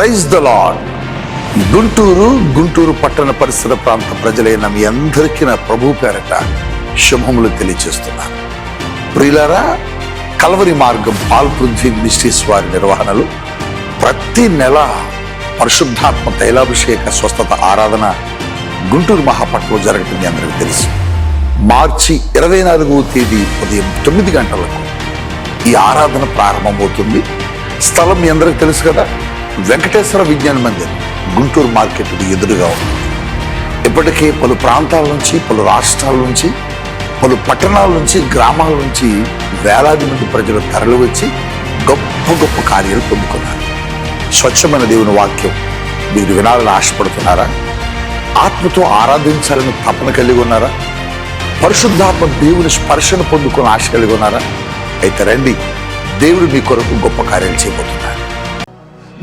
Praise the lord. Guntur పట్టణ పరిసర ప్రాంత ప్రజలైన మీ అందరికీ నా ప్రభు పేరట శుభములు తెలియజేస్తున్నాను. ప్రియులారా, కల్వరి మార్గం పాల్పృథ్వీ మినిస్ట్రీస్ వారి నిర్వహణలు ప్రతి నెల పరిశుద్ధాత్మ తైలాభిషేక స్వస్థత ఆరాధన గుంటూరు మహాపట్నంలో జరగటం మీ అందరికీ తెలుసు. మార్చి 24వ తేదీ ఉదయం 9 గంటలకు ఈ ఆరాధన ప్రారంభమవుతుంది. స్థలం మీ అందరికి తెలుసు కదా, వెంకటేశ్వర విజ్ఞాన మందిర్, గుంటూరు మార్కెట్ ఎదురుగా ఉంది. ఇప్పటికే పలు ప్రాంతాల నుంచి, పలు రాష్ట్రాల నుంచి, పలు పట్టణాల నుంచి, గ్రామాల నుంచి వేలాది మంది ప్రజలు తరలి వచ్చి గొప్ప గొప్ప కార్యాలు పొందుకున్నారు. స్వచ్ఛమైన దేవుని వాక్యం మీరు వినాలని ఆశపడుతున్నారా? ఆత్మతో ఆరాధించాలని తపన కలిగి ఉన్నారా? పరిశుద్ధాత్మ దేవుని స్పర్శను పొందుకుని ఆశ కలిగి ఉన్నారా? అయితే రండి, దేవుడు మీ కొరకు గొప్ప కార్యాలు చేయబోతున్నారు.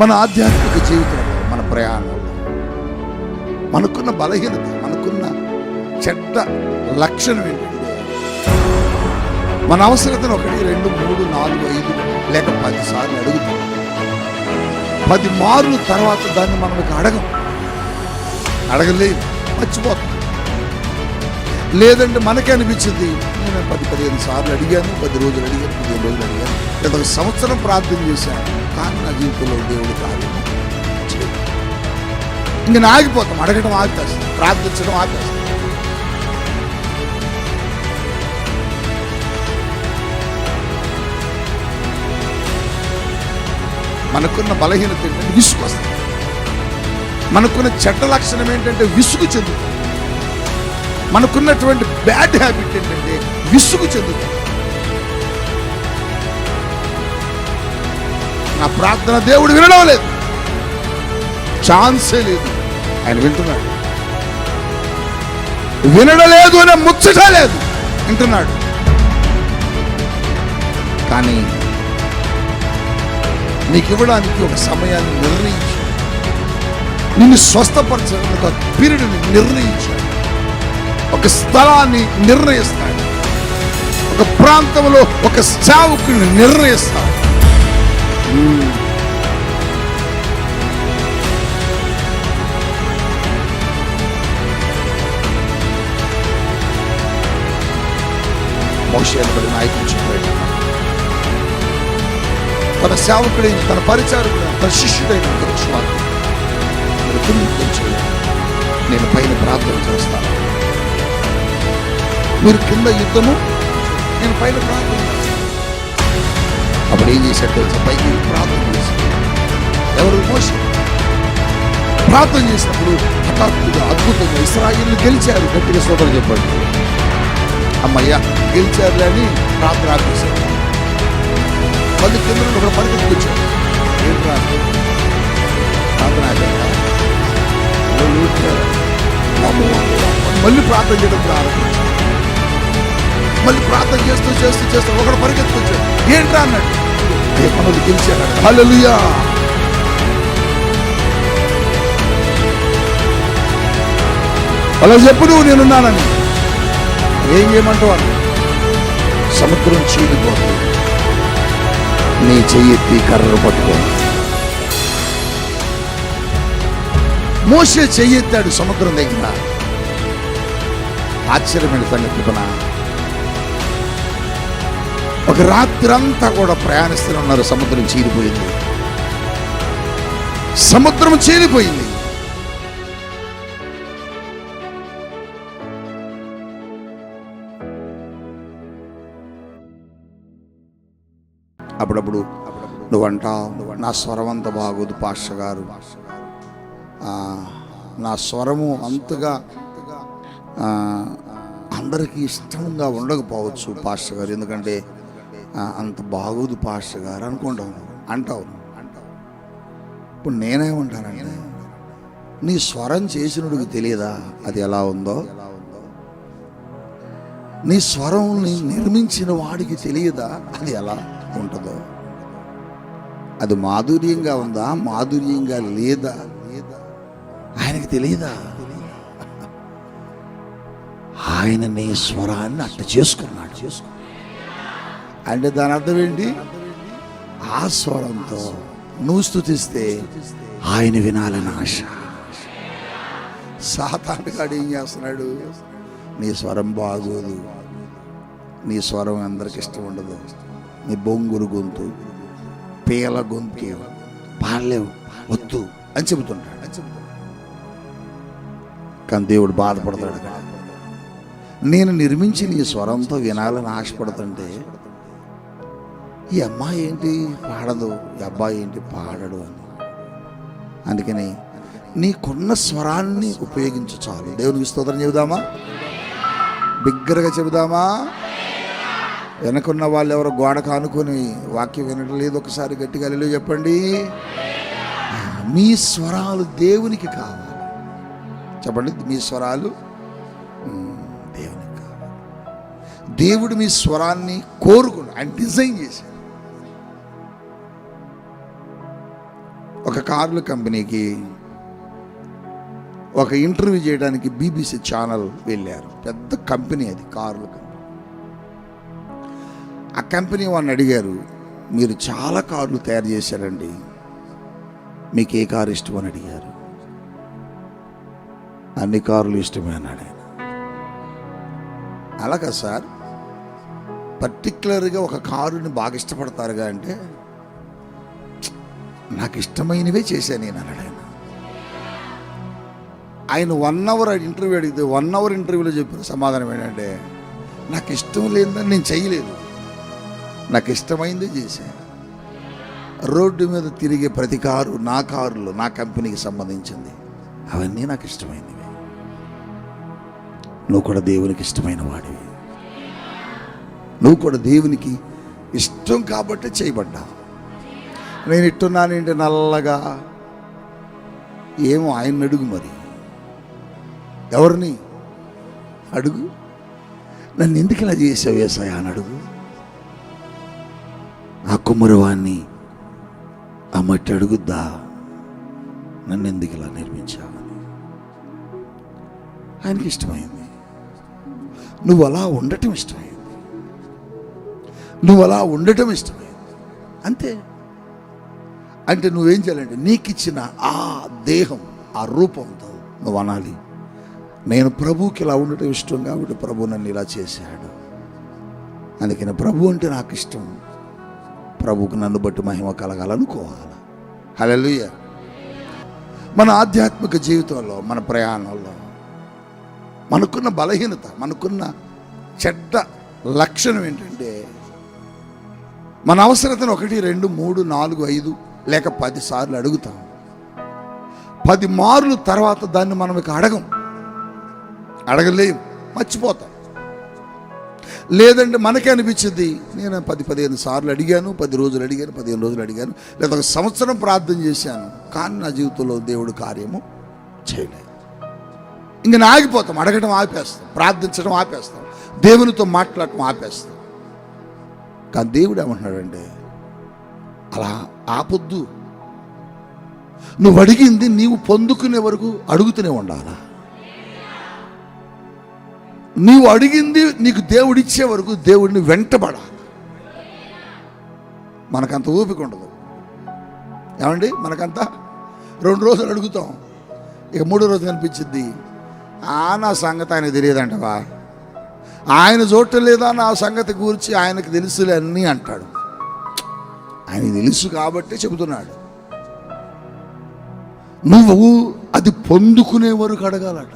మన ఆధ్యాత్మిక జీవితంలో, మన ప్రయాణంలో మనకున్న బలహీనత, మనకున్న చెడ్డ లక్షణం ఏంటంటే మన అవసరతను 1, 2, 3, 4, 5 లేక 10 సార్లు అడుగుతాం. 10 మార్లు తర్వాత దాన్ని మనం అడగలేదు, మర్చిపోతాం. లేదంటే మనకే అనిపించింది, నేను 10-15 సార్లు అడిగాను, 10 రోజులు అడిగాను, 15 రోజులు అడిగాను, లేదా 1 సంవత్సరం ప్రార్థన చేశాను, కానీ నా జీవితంలో దేవుడు కార్యం చేయలేదు. ఇంక ఆగిపోతాం, అడగడం ఆగిపోతాం, ప్రార్థించడం ఆగిపోతాం. మనకున్న బలహీనత ఏంటంటే విసుగు వస్తుంది. మనకున్న చెడ్డ లక్షణం ఏంటంటే విసుగు చెందుతాం. మనకున్నటువంటి బ్యాడ్ హ్యాబిట్ ఏంటంటే విసుగు చెందుతాం. నా ప్రార్థన దేవుడు వినడం లేదు, ఛాన్సే లేదు. ఆయన వింటున్నాడు. వినడలేదు అనే ముచ్చట లేదు, వింటున్నాడు. కానీ నీకు ఇవ్వడానికి ఒక సమయాన్ని నిర్ణయించాడు, నిన్ను స్వస్థపరచడానికి ఒక పీరియడ్ని నిర్ణయించాడు, ఒక స్థలాన్ని నిర్ణయిస్తాడు, ఒక ప్రాంతంలో ఒక సేవకుని నిర్ణయిస్తాడు. మోషే అనబడిన నాయకుడు చెప్పాడు, తన సేవకుడైన, తన పరిచారకుడైన, తన శిష్యుడైన నేను పైన ప్రార్థన చేస్తాను, మీరు కింద యుద్ధము, నేను పైన ప్రార్థన చేస్తాను. అప్పుడు ఏం చేశాడు తెలుసా? పైకి ప్రార్థన చేశాడు. ఎవరు? మోషే. ప్రార్థన చేసినప్పుడు హఠాత్తుగా అద్భుతంగా ఇశ్రాయేలు గెలిచారు. గట్టిగా సోదరు చెప్పండి. అమ్మయ్య గెలిచారులే అని ప్రార్థన ఆపేశారు. మళ్ళీ కింద నుండి ఒక పరిగెత్తుకొచ్చాడు. ఏం ప్రార్థన మళ్ళీ ప్రార్థన చేయడం ప్రారంభించాడు. మళ్ళీ ప్రార్థన చేస్తూ ఒకడు పరిగెత్తుకొచ్చాడు. ఏంట్రా అన్నాడు. మనల్ని గెలిచాడు. హల్లెలూయా. అలా చెప్పు, నువ్వు నేనున్నానని. ఏం చేయమంటావు అన్న? సముద్రం చీలిపోతుంది, నీ చెయ్యెత్తి కర్రను పట్టుకో. మోషే చెయ్యెత్తాడు సముద్రం దగ్గర. ఆశ్చర్యమైన సంగతి చెప్పనా? ఒక రాత్రంతా కూడా ప్రయాణిస్తూనే ఉన్నారు. సముద్రం చీలిపోయింది. సముద్రం చీలిపోయింది. అప్పుడప్పుడు నువ్వు అంటావు, నా స్వరం అంత బాగోదు పాస్టర్ గారు, నా స్వరము అంతగా అందరికీ ఇష్టంగా ఉండకపోవచ్చు పాస్టర్ గారు, ఎందుకంటే అంత బాగోదు పాస్టర్ గారు అంటావు. ఇప్పుడు నేనేమంటానంటే, నీ స్వరం చేసినోడికి తెలియదా అది ఎలా ఉందో? నీ స్వరం నిర్మించిన వాడికి తెలియదా అది ఎలా ఉంటుందో? అది మాధుర్యంగా ఉందా, మాధుర్యంగా లేదా ఆయనకి తెలియదా? ఆయన నీ స్వరాన్ని అట్ట చేసుకున్నాడు. అంటే దాని అర్థం ఏంటి? ఆ స్వరంతో నువ్వు స్తుతిస్తే ఆయన వినాలని ఆశ. సాతానుగాడు ఏం చేస్తున్నాడు? నీ స్వరం బాగోదు, నీ స్వరం అందరికి ఇష్టం ఉండదు, నీ బొంగురు గొంతు, పేల గొంతు, పాడలేవు, వద్దు అని చెబుతుంటాడు. కానీ దేవుడు బాధపడతాడు. నేను నిర్మించి నీ స్వరంతో వినాలని ఆశపడుతుంటే ఈ అమ్మాయి ఏంటి పాడదు, ఈ అబ్బాయి ఏంటి పాడడు అని. అందుకని నీకున్న స్వరాన్ని ఉపయోగించు చాలు. దేవునికి స్తోత్రం చెబుదామా? బిగ్గరగా చెబుదామా? వెనకున్న వాళ్ళు ఎవరో గోడ కానుకొని వాక్యం వినడం లేదు, ఒకసారి గట్టిగా హల్లెలూయా చెప్పండి. మీ స్వరాలు దేవునికి కావాలి. చెప్పండి, మీ స్వరాలు దేవునికి కావాలి. దేవుడు మీ స్వరాన్ని కోరుకున్నాడు, ఆయన డిజైన్ చేశాడు. ఒక కార్ల కంపెనీకి ఒక ఇంటర్వ్యూ చేయడానికి BBC ఛానల్ వెళ్ళారు. పెద్ద కంపెనీ అది, కార్ల కంపెనీ. ఆ కంపెనీ వాళ్ళని అడిగారు, మీరు చాలా కార్లు తయారు చేశారండి, మీకు ఏ కారు ఇష్టం అని అడిగారు. అన్ని కార్లు ఇష్టమే అన్నాడు ఆయన. అలాగా సార్, పర్టిక్యులర్గా ఒక కారుని బాగా ఇష్టపడతారుగా అంటే, నాకు ఇష్టమైనవే చేశాను నేను అన్నాడు ఆయన. ఆయన 1 అవర్ ఇంటర్వ్యూ అడిగితే 1 అవర్ ఇంటర్వ్యూలో చెప్పిన సమాధానం ఏంటంటే, నాకు ఇష్టం లేదని నేను చేయలేదు, నాకు ఇష్టమైందే చేశాను. రోడ్డు మీద తిరిగే ప్రతి కారు నా కారులో, నా కంపెనీకి సంబంధించింది, అవన్నీ నాకు ఇష్టమైనవి. నువ్వు కూడా దేవునికి ఇష్టమైన వాడివి. నువ్వు కూడా దేవునికి ఇష్టం కాబట్టి చేయబడ్డావు. నేను ఇట్టున్నాను ఏంటి నల్లగా, ఏమో ఆయన అడుగు, మరి ఎవరిని అడుగు, నన్ను ఎందుకు ఇలా చేసావు యేసయ్యా అని అడుగు. ఆ కుమ్మరివాణ్ణి ఆ మట్టి అడుగుద్దా, నన్ను ఎందుకు ఇలా నిర్మించావని. ఆయనకి ఇష్టమైంది. నువ్వు అలా ఉండటం ఇష్టమైంది, నువ్వు అలా ఉండటం ఇష్టమైంది, అంతే. అంటే నువ్వేం చేయాలంటే, నీకు ఇచ్చిన ఆ దేహం, ఆ రూపంతో నువ్వు అనాలి, నేను ప్రభువుకి ఇలా ఉండటం ఇష్టం కాబట్టి ప్రభు నన్ను ఇలా చేశాడు. అందుకని ప్రభు అంటే నాకు ఇష్టం, ప్రభువుకు నన్ను బట్టి మహిమ కలగాలనుకోవాలి. హల్లెలూయా. మన ఆధ్యాత్మిక జీవితంలో, మన ప్రయాణంలో మనకున్న బలహీనత, మనకున్న చెడ్డ లక్షణం ఏంటంటే, మన అవసరతను 1, 2, 3, 4, 5 లేక 10 సార్లు అడుగుతాం. 10 మార్లు తర్వాత దాన్ని మనం ఇక అడగలేం, మర్చిపోతాం. లేదంటే మనకే అనిపించింది, నేను 10-15 సార్లు అడిగాను, 10 రోజులు అడిగాను, 15 రోజులు అడిగాను, లేదా 1 సంవత్సరం ప్రార్థన చేశాను, కానీ నా జీవితంలో దేవుడు కార్యము చేయలేదు. ఇంక ఆగిపోతాం, అడగడం ఆపేస్తాం, ప్రార్థించడం ఆపేస్తాం, దేవునితో మాట్లాడటం ఆపేస్తాం. కానీ దేవుడు ఏమంటున్నాడంటే, అలా ఆపొద్దు. నువ్వు అడిగింది నీవు పొందుకునే వరకు అడుగుతూనే ఉండాలా. నీవు అడిగింది నీకు దేవుడిచ్చే వరకు దేవుడిని వెంటబడాలి. మనకంత ఓపిక ఉండదు ఏమండి. మనకంతా 2 రోజులు అడుగుతాం, ఇక 3వ రోజు కనిపించింది, నా సంగతి ఆయనకు తెలియదంటవా, ఆయన చూడటం లేదా నా సంగతి గురించి ఆయనకు తెలుసులే అన్నీ అంటాడు. ఆయనకు తెలుసు కాబట్టి చెబుతున్నాడు. నువ్వు అది పొందుకునే వరకు అడగాలట.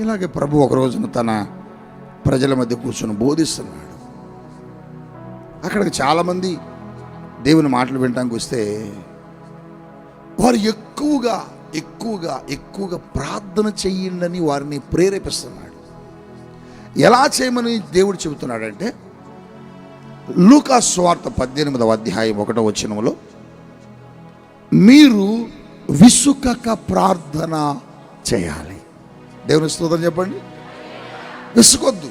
ఇలాగే ప్రభు ఒక రోజున తన ప్రజల మధ్య కూర్చొని బోధిస్తున్నాడు. అక్కడికి చాలామంది దేవుని మాటలు వినడానికి వస్తే వారు ఎక్కువగా ప్రార్థన చెయ్యండి వారిని ప్రేరేపిస్తున్నాడు. ఎలా చేయమని దేవుడు చెబుతున్నాడంటే, లూకా సువార్త 18వ అధ్యాయం 1వ వచనంలో, మీరు విసుకక ప్రార్థన చేయాలి. దేవుని స్తోత్రం చెప్పండి. విసుకొద్దు,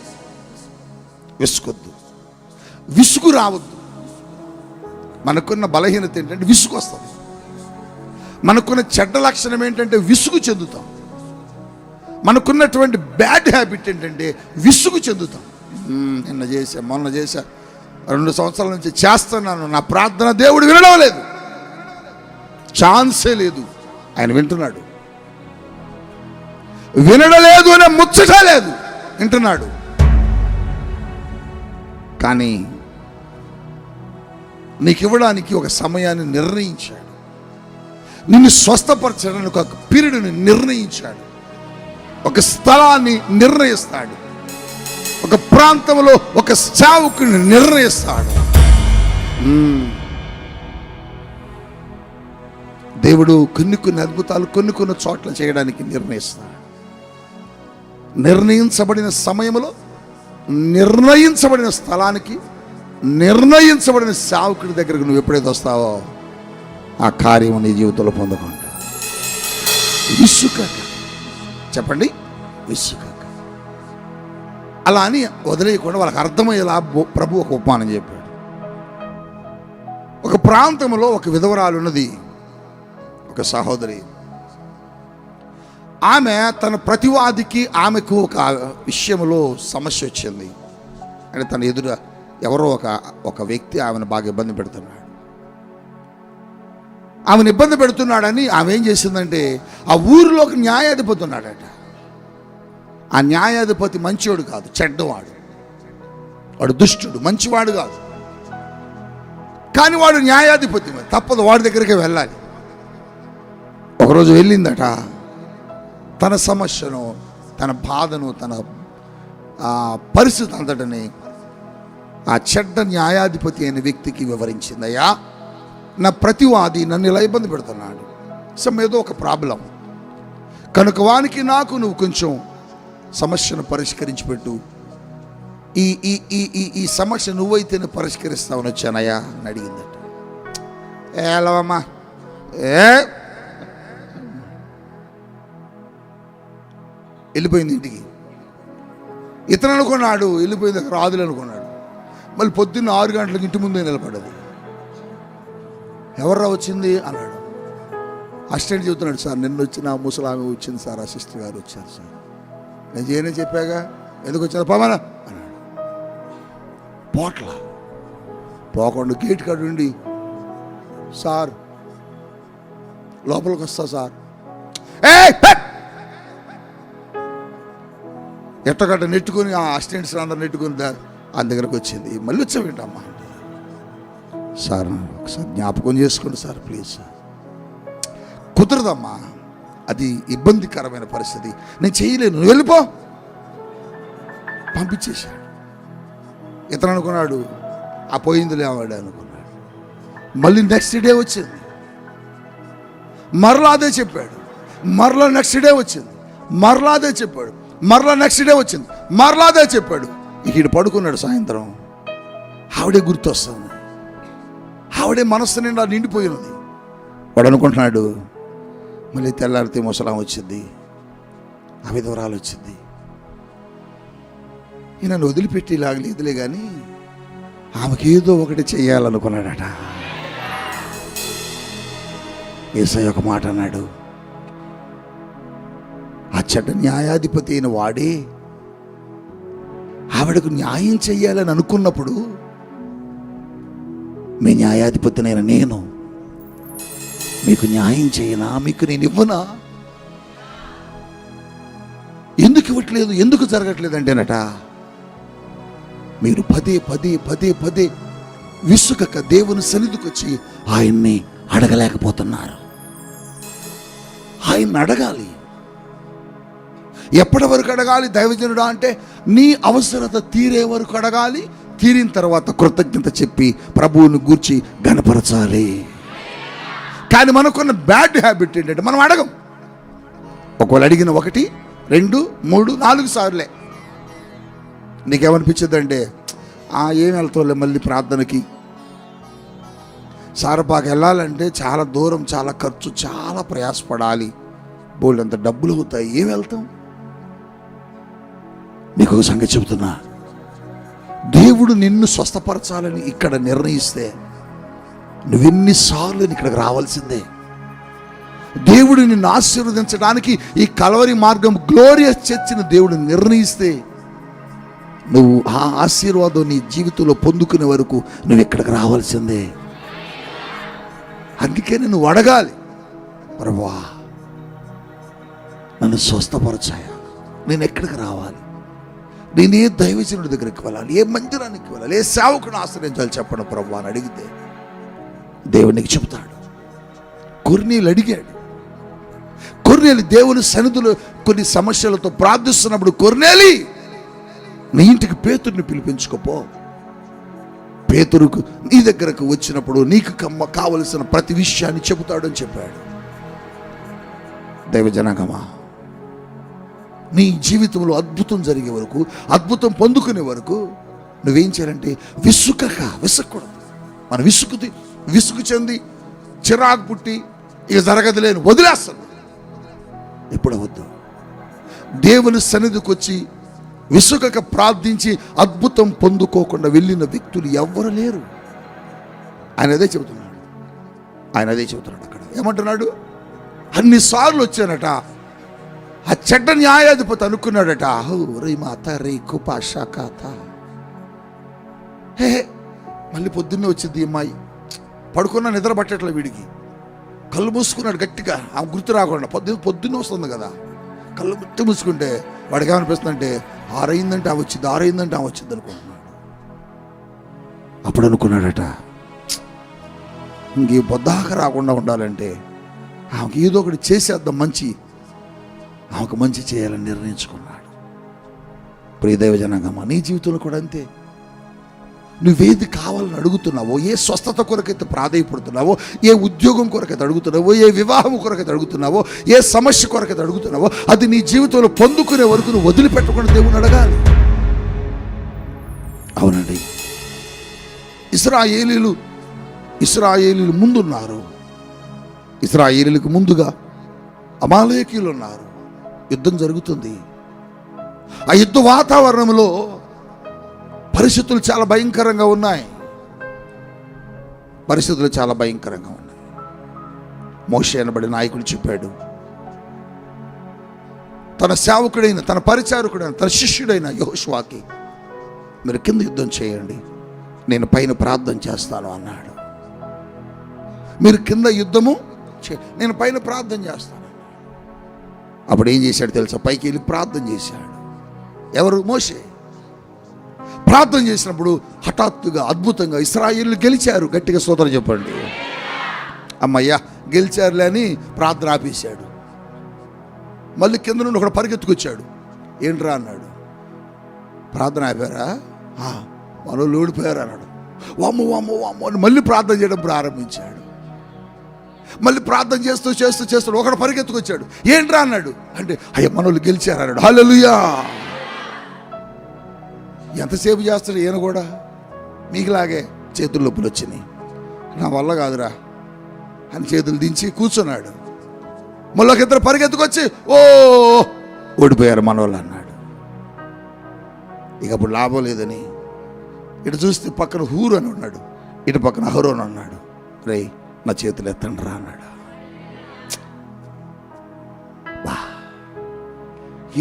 విసుగు రావద్దు. మనకున్న బలహీనత ఏంటంటే విసుగు వస్తుంది. మనకున్న చెడ్డ లక్షణం ఏంటంటే విసుగు చెందుతాం. మనకున్నటువంటి బ్యాడ్ హ్యాబిట్ ఏంటంటే విసుగు చెందుతాం. నిన్న చేశా, మొన్న చేశా, 2 సంవత్సరాల నుంచి చేస్తున్నాను, నా ప్రార్థన దేవుడు వినడం లేదు, ఛాన్సే లేదు. ఆయన వింటున్నాడు. వినడలేదు అనే ముచ్చట లేదు, వింటున్నాడు. కానీ నీకు ఇవ్వడానికి ఒక సమయాన్ని నిర్ణయించాడు, నిన్ను స్వస్థపరచడానికి ఒక పీరియడ్ని నిర్ణయించాడు, ఒక స్థలాన్ని నిర్ణయిస్తాడు, ఒక ప్రాంతంలో ఒక సేవకుని నిర్ణయిస్తాడు. దేవుడు కొన్ని అద్భుతాలు కొన్ని చోట్ల చేయడానికి నిర్ణయిస్తాడు. నిర్ణయించబడిన సమయంలో, నిర్ణయించబడిన స్థలానికి, నిర్ణయించబడిన సేవకుడి దగ్గరకు నువ్వు ఎప్పుడైతే వస్తావో ఆ కార్యం నీ జీవితంలో పొందకుండా విసుకక, చెప్పండి, విసుకక. అలా అని వదిలేయకుండా వాళ్ళకి అర్థమయ్యేలా ప్రభు ఒక ఉపమానం చెప్పాడు. ఒక ప్రాంతంలో ఒక విధవరాలు ఉన్నది, ఒక సహోదరి. ఆమె తన ప్రతివాదికి ఆమెకు ఒక విషయంలో సమస్య వచ్చింది. అంటే తన ఎదురు ఎవరో ఒక వ్యక్తి ఆమెను బాగా ఇబ్బంది పెడుతున్నాడు. ఆమెను ఇబ్బంది పెడుతున్నాడని ఆమె ఏం చేసిందంటే ఆ ఊరిలో ఒక న్యాయాధిపతి ఉన్నాడట. ఆ న్యాయాధిపతి మంచివాడు కాదు, చెడ్డవాడు. వాడు దుష్టుడు, మంచివాడు కాదు. కానీ వాడు న్యాయాధిపతి, తప్పదు, వాడి దగ్గరికి వెళ్ళాలి. ఒకరోజు వెళ్ళిందట. తన సమస్యను, తన బాధను, తన పరిస్థితి అంతటిని ఆ చెడ్డ న్యాయాధిపతి అయిన వ్యక్తికి వివరించింది. అయ్యా, నా ప్రతివాది నన్ను ఇలా ఇబ్బంది పెడుతున్నాడు, ఏదో ఒక ప్రాబ్లం కనుక వానికి నాకు నువ్వు కొంచెం సమస్యను పరిష్కరించి పెట్టు. ఈ ఈ ఈ ఈ ఈ సమస్య నువ్వైతేనే పరిష్కరిస్తావని వచ్చానయ్యా అని అడిగిందట. ఏలవమ్మా, వెళ్ళిపోయింది ఇంటికి. ఇతను అనుకున్నాడు వెళ్ళిపోయింది, రాదులు అనుకున్నాడు. మళ్ళీ పొద్దున్న 6 గంటలకు ఇంటి ముందే నిలబడ్డది. ఎవర్రా వచ్చింది అన్నాడు. అసిస్టెంట్ చెబుతున్నాడు, సార్ నిన్న వచ్చిన ముసలామె వచ్చింది సార్, ఆ సిస్టర్ గారు వచ్చారు సార్. నేను చేయనే చెప్పాగా, ఎందుకు వచ్చాను పవనా అన్నాడు. పోకుండా గేట్ కాడ ఉండి, సార్ లోపలికి వస్తా సార్, ఎట్టగట్ట నెట్టుకొని ఆ అసిస్టెంట్స్ అందరు నెట్టుకొని ఆయన దగ్గరకు వచ్చింది. మళ్ళీ వచ్చావేంటమ్మా? సార్ ఒకసారి జ్ఞాపకం చేసుకోండి సార్ ప్లీజ్ సార్. కుదరదమ్మా, అది ఇబ్బందికరమైన పరిస్థితి, నేను చేయలేను, నువ్వు వెళ్ళిపో. పంపించేశాడు. ఇతను అనుకున్నాడు ఆ పోయింది లేవాడు అనుకున్నాడు. మళ్ళీ నెక్స్ట్ డే వచ్చింది, మరలా అదే చెప్పాడు. మరలా నెక్స్ట్ డే వచ్చింది, మరలా అదే చెప్పాడు. మరలా నెక్స్ట్ డే వచ్చింది, మరలా అదే చెప్పాడు. ఈడు పడుకున్నాడు. సాయంత్రం ఆవిడే గుర్తొస్తుంది, ఆవిడే మనస్సు నిండా నిండిపోయినది. వాడు అనుకుంటున్నాడు మళ్ళీ తెల్లారితే ముసలాం వచ్చింది, ఆ విధవరాలు వచ్చింది, ఈయనను వదిలిపెట్టి లాగలేదులే కానీ ఆమెకి ఏదో ఒకటి చెయ్యాలనుకున్నాడట. యేసయ్య ఒక మాట అన్నాడు, ఆ చెడ్డ న్యాయాధిపతి అయిన వాడే ఆవిడకు న్యాయం చెయ్యాలని అనుకున్నప్పుడు, మీ న్యాయాధిపతినైన నేను మీకు న్యాయం చేయనా? మీకు నేను ఇవ్వనా? ఎందుకు ఇవ్వట్లేదు, ఎందుకు జరగట్లేదు అంటేనట, మీరు పదే విసుకక దేవుని సన్నిధికి వచ్చి ఆయన్ని అడగలేకపోతున్నారు. ఆయన్ని అడగాలి. ఎప్పటి వరకు అడగాలి దైవజనుడా అంటే, నీ అవసరత తీరే వరకు అడగాలి. తీరిన తర్వాత కృతజ్ఞత చెప్పి ప్రభువుని గూర్చి ఘనపరచాలి. కానీ మనకున్న బ్యాడ్ హ్యాబిట్ ఏంటంటే మనం అడగం. ఒకవేళ అడిగిన 1, 2, 3, 4 సార్లే. నీకేమనిపించదంటే ఏం వెళ్తావులే మళ్ళీ ప్రార్థనకి, సారపాకు వెళ్ళాలంటే చాలా దూరం, చాలా ఖర్చు, చాలా ప్రయాసపడాలి, బోల్డ్ అంత డబ్బులు అవుతాయి, ఏం వెళ్తాం? నీకు ఒక సంగతి చెబుతున్నా, దేవుడు నిన్ను స్వస్థపరచాలని ఇక్కడ నిర్ణయిస్తే నువ్వెన్నిసార్లు ఇక్కడికి రావాల్సిందే. దేవుడు నిన్ను ఆశీర్వదించడానికి ఈ కల్వరి మార్గం గ్లోరియస్ చర్చిని దేవుడు నిర్ణయిస్తే నువ్వు ఆ ఆశీర్వాదం నీ జీవితంలో పొందుకునే వరకు నువ్వు ఇక్కడికి రావాల్సిందే. అందుకే నువ్వు అడగాలి, ప్రభువా నన్ను స్వస్థపరచాయా, నేను ఎక్కడికి రావాలి, నేను ఏ దైవజనుడి దగ్గరికి వెళ్ళాలి, ఏ మందిరానికి వెళ్ళాలి, ఏ సేవకుని ఆశ్రయించాలి చెప్పండి ప్రభువా అని అడిగితే దేవునికి చెబుతాడు. కొర్నేలు అడిగాడు. కొర్నేలు దేవుని సన్నిధిలో కొన్ని సమస్యలతో ప్రార్థిస్తున్నప్పుడు, కొర్నేలి నీ ఇంటికి పేతురుని పిలిపించుకోపో, పేతురుకు నీ దగ్గరకు వచ్చినప్పుడు నీకు కావలసిన ప్రతి విషయాన్ని చెబుతాడని చెప్పాడు. దైవజనాంగమా, నీ జీవితంలో అద్భుతం జరిగే వరకు, అద్భుతం పొందుకునే వరకు నువ్వేం చేయాలంటే విసుక్కూడదు. మనం విసుగు చెంది చిరాకు పుట్టి ఇక జరగదులేని వదిలేస్తాను. ఎప్పుడు వద్దు. దేవుని సన్నిధికి వచ్చి విసుగక ప్రార్థించి అద్భుతం పొందుకోకుండా వెళ్ళిన వ్యక్తులు ఎవ్వరు లేరు. ఆయన అదే చెబుతున్నాడు అక్కడ. ఏమంటున్నాడు? అన్నిసార్లు వచ్చానట, ఆ చెడ్డ న్యాయాధిపతి అనుకున్నాడట, హే మళ్ళీ పొద్దున్నే వచ్చింది ఈ అమ్మాయి, పడుకున్నా నిద్ర పట్టట్లే, వీడికి కళ్ళు మూసుకున్నాడు గట్టిగా, ఆమె గుర్తు రాకుండా. పొద్దున్నే వస్తుంది కదా, కళ్ళు గుర్తు మూసుకుంటే వాడికి ఏమనిపిస్తుందంటే 6 అయిందంటే ఆమె వచ్చింది అనుకుంటున్నాడు. అప్పుడు అనుకున్నాడట, ఇంక పొద్దాక రాకుండా ఉండాలంటే ఆమెకి ఏదో ఒకటి చేసేద్దాం, ఆమెకు మంచి చేయాలని నిర్ణయించుకున్నాడు. ప్రియ దైవజనాంగమా, నీ జీవితంలో కూడా అంతే. నువ్వేది కావాలని అడుగుతున్నావో, ఏ స్వస్థత కొరకైతే ప్రాధాయపడుతున్నావో, ఏ ఉద్యోగం కొరకైతే అడుగుతున్నావో, ఏ వివాహం కొరకైతే అడుగుతున్నావో, ఏ సమస్య కొరకైతే అడుగుతున్నావో, అది నీ జీవితంలో పొందుకునే వరకు నువ్వు వదిలిపెట్టకుండా దేవుని అడగాలి. అవునండి, ఇశ్రాయేలీలు ముందున్నారు. ఇశ్రాయేలీలకు ముందుగా అమాలేకీయులు ఉన్నారు. యుద్ధం జరుగుతుంది. ఆ యుద్ధ వాతావరణంలో పరిస్థితులు చాలా భయంకరంగా ఉన్నాయి. మోషే అనబడి నాయకుడు చెప్పాడు, తన సేవకుడైన, తన పరిచారకుడైన, తన శిష్యుడైన యెహోషువాకి, మీరు కింద యుద్ధం చేయండి, నేను పైన ప్రార్థన చేస్తాను అన్నాడు. మీరు కింద యుద్ధము నేను పైన ప్రార్థన చేస్తాను. అప్పుడు ఏం చేశాడు తెలుసా? పైకి వెళ్ళి ప్రార్థన చేశాడు. ఎవరు? మోషే. ప్రార్థన చేసినప్పుడు హఠాత్తుగా అద్భుతంగా ఇశ్రాయేలు గెలిచారు. గట్టిగా స్తోత్రం చెప్పండి. అమ్మయ్యా గెలిచారులే అని ప్రార్థన ఆపేశాడు. మళ్ళీ కింద నుండి ఒకడు పరిగెత్తుకొచ్చాడు. ఏంట్రా అన్నాడు. ప్రార్థన ఆపారా? మనోళ్ళు ఓడిపోయారు అన్నాడు. వామ్మో అని మళ్ళీ ప్రార్థన చేయడం ప్రారంభించాడు. మళ్ళీ ప్రార్థన చేస్తూ ఒకడు పరిగెత్తుకొచ్చాడు. ఏంట్రా అన్నాడు. అంటే అయ్యా మనోళ్ళు గెలిచారు అన్నాడు. హల్లెలూయా. ఎంతసేపు చేస్తాడు ఈయన కూడా. మీకులాగే చేతులు నొప్పులు వచ్చినాయి, నా వల్ల కాదురా అని చేతులు దించి కూర్చున్నాడు. మళ్ళీ ఒక ఇద్దరు పరిగెత్తుకొచ్చి ఓడిపోయారు మనోళ్ళు అన్నాడు. ఇక అప్పుడు లాభం లేదని ఇటు చూస్తే పక్కన హూరు అని ఉన్నాడు, ఇటు పక్కన అహరోన్ అన్నాడు. రే నా చేతులు ఎత్తండి రా అన్నాడు.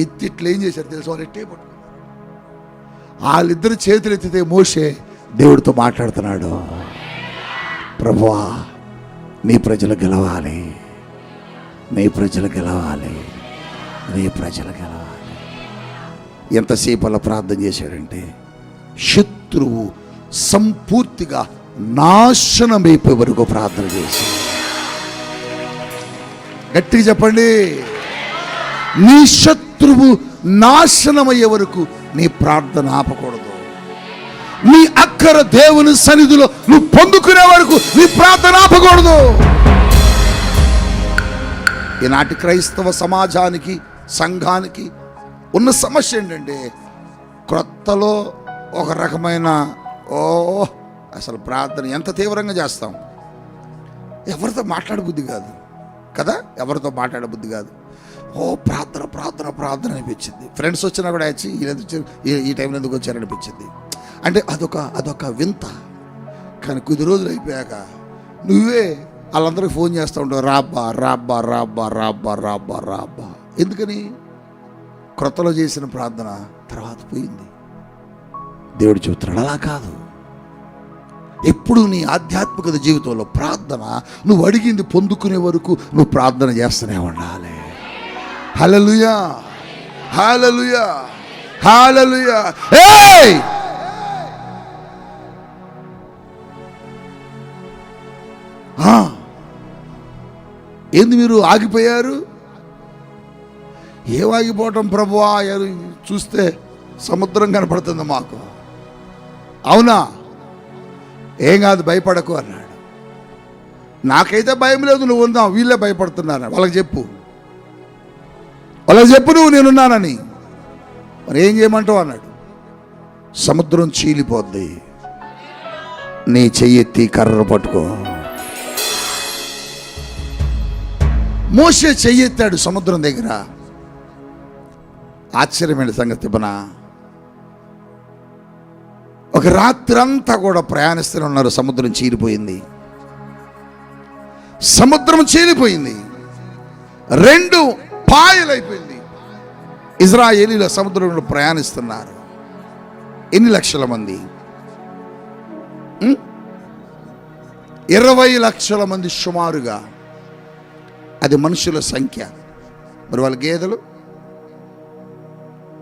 ఎత్తిట్లు ఏం చేశారు తెలుసు? వాళ్ళు ఎట్టే పట్టుకున్నారు. వాళ్ళిద్దరు చేతులు ఎత్తితే మోషే దేవుడితో మాట్లాడుతున్నాడు. ప్రభువా నీ ప్రజలు గెలవాలి, నీ ప్రజలు గెలవాలి. ఎంతసేపు అలా ప్రార్థన చేశాడంటే శత్రువు సంపూర్తిగా నాశనమైపోయే వరకు ప్రార్థన చేసి. గట్టిగా చెప్పండి. నీ శత్రువు నాశనమయ్యే వరకు నీ ప్రార్థన ఆపకూడదు. నీ అక్కర దేవుని సన్నిధిలో నువ్వు పొందుకునే వరకు నీ ప్రార్థన ఆపకూడదు. ఈనాటి క్రైస్తవ సమాజానికి, సంఘానికి ఉన్న సమస్య ఏంటంటే క్రొత్తలో ఒక రకమైన అసలు ప్రార్థన ఎంత తీవ్రంగా చేస్తాం. ఎవరితో మాట్లాడబుద్ధి కాదు కదా, ఎవరితో మాట్లాడబుద్ధి కాదు. ప్రార్థన ప్రార్థన ప్రార్థన అనిపించింది. ఫ్రెండ్స్ వచ్చినా కూడా వచ్చి ఈ టైంలో ఎందుకు వచ్చారనిపించింది. అంటే అదొక వింత. కానీ కొద్ది రోజులు అయిపోయాక నువ్వే వాళ్ళందరికీ ఫోన్ చేస్తూ ఉంటావు, రాబ్బా రాబ్బా రాబ్బా రాబ్బా రాబ్బా రాబ్బా. ఎందుకని? క్రొత్తలో చేసిన ప్రార్థన తర్వాత పోయింది. దేవుడు చెబుతున్నాడు అలా కాదు. ఎప్పుడు నీ ఆధ్యాత్మికత జీవితంలో ప్రార్థన, నువ్వు అడిగింది పొందుకునే వరకు నువ్వు ప్రార్థన చేస్తూనే ఉండాలి. హల్లెలూయా, హల్లెలూయా, హల్లెలూయా. ఏయ్ ఏంది మీరు ఆగిపోయారు? ఏం ఆగిపోవటం ప్రభువా? చూస్తే సముద్రం కనపడుతుంది మాకు. అవునా? ఏం కాదు, భయపడకు అన్నాడు. నాకైతే భయం లేదు, నువ్వు ఉన్నావు, వీళ్ళే భయపడుతున్నారు. వాళ్ళకి చెప్పు నువ్వు నేనున్నానని. మరి ఏం చేయమంటావు అన్నాడు. సముద్రం చీలిపోద్ది, నీ చెయ్యెత్తి కర్ర పట్టుకో. మోషే చెయ్యెత్తాడు సముద్రం దగ్గర. ఆశ్చర్యమైన సంగతి చెప్పనా, ఒక రాత్రంతా కూడా ప్రయాణిస్తూనే ఉన్నారు. సముద్రం చీలిపోయింది. సముద్రం చీలిపోయింది, 2 పాయలైపోయింది. ఇజ్రాయేలీల సముద్రంలో ప్రయాణిస్తున్నారు. ఎన్ని లక్షల మంది? 20 లక్షల మంది సుమారుగా. అది మనుషుల సంఖ్య. మరి వాళ్ళ గేదెలు,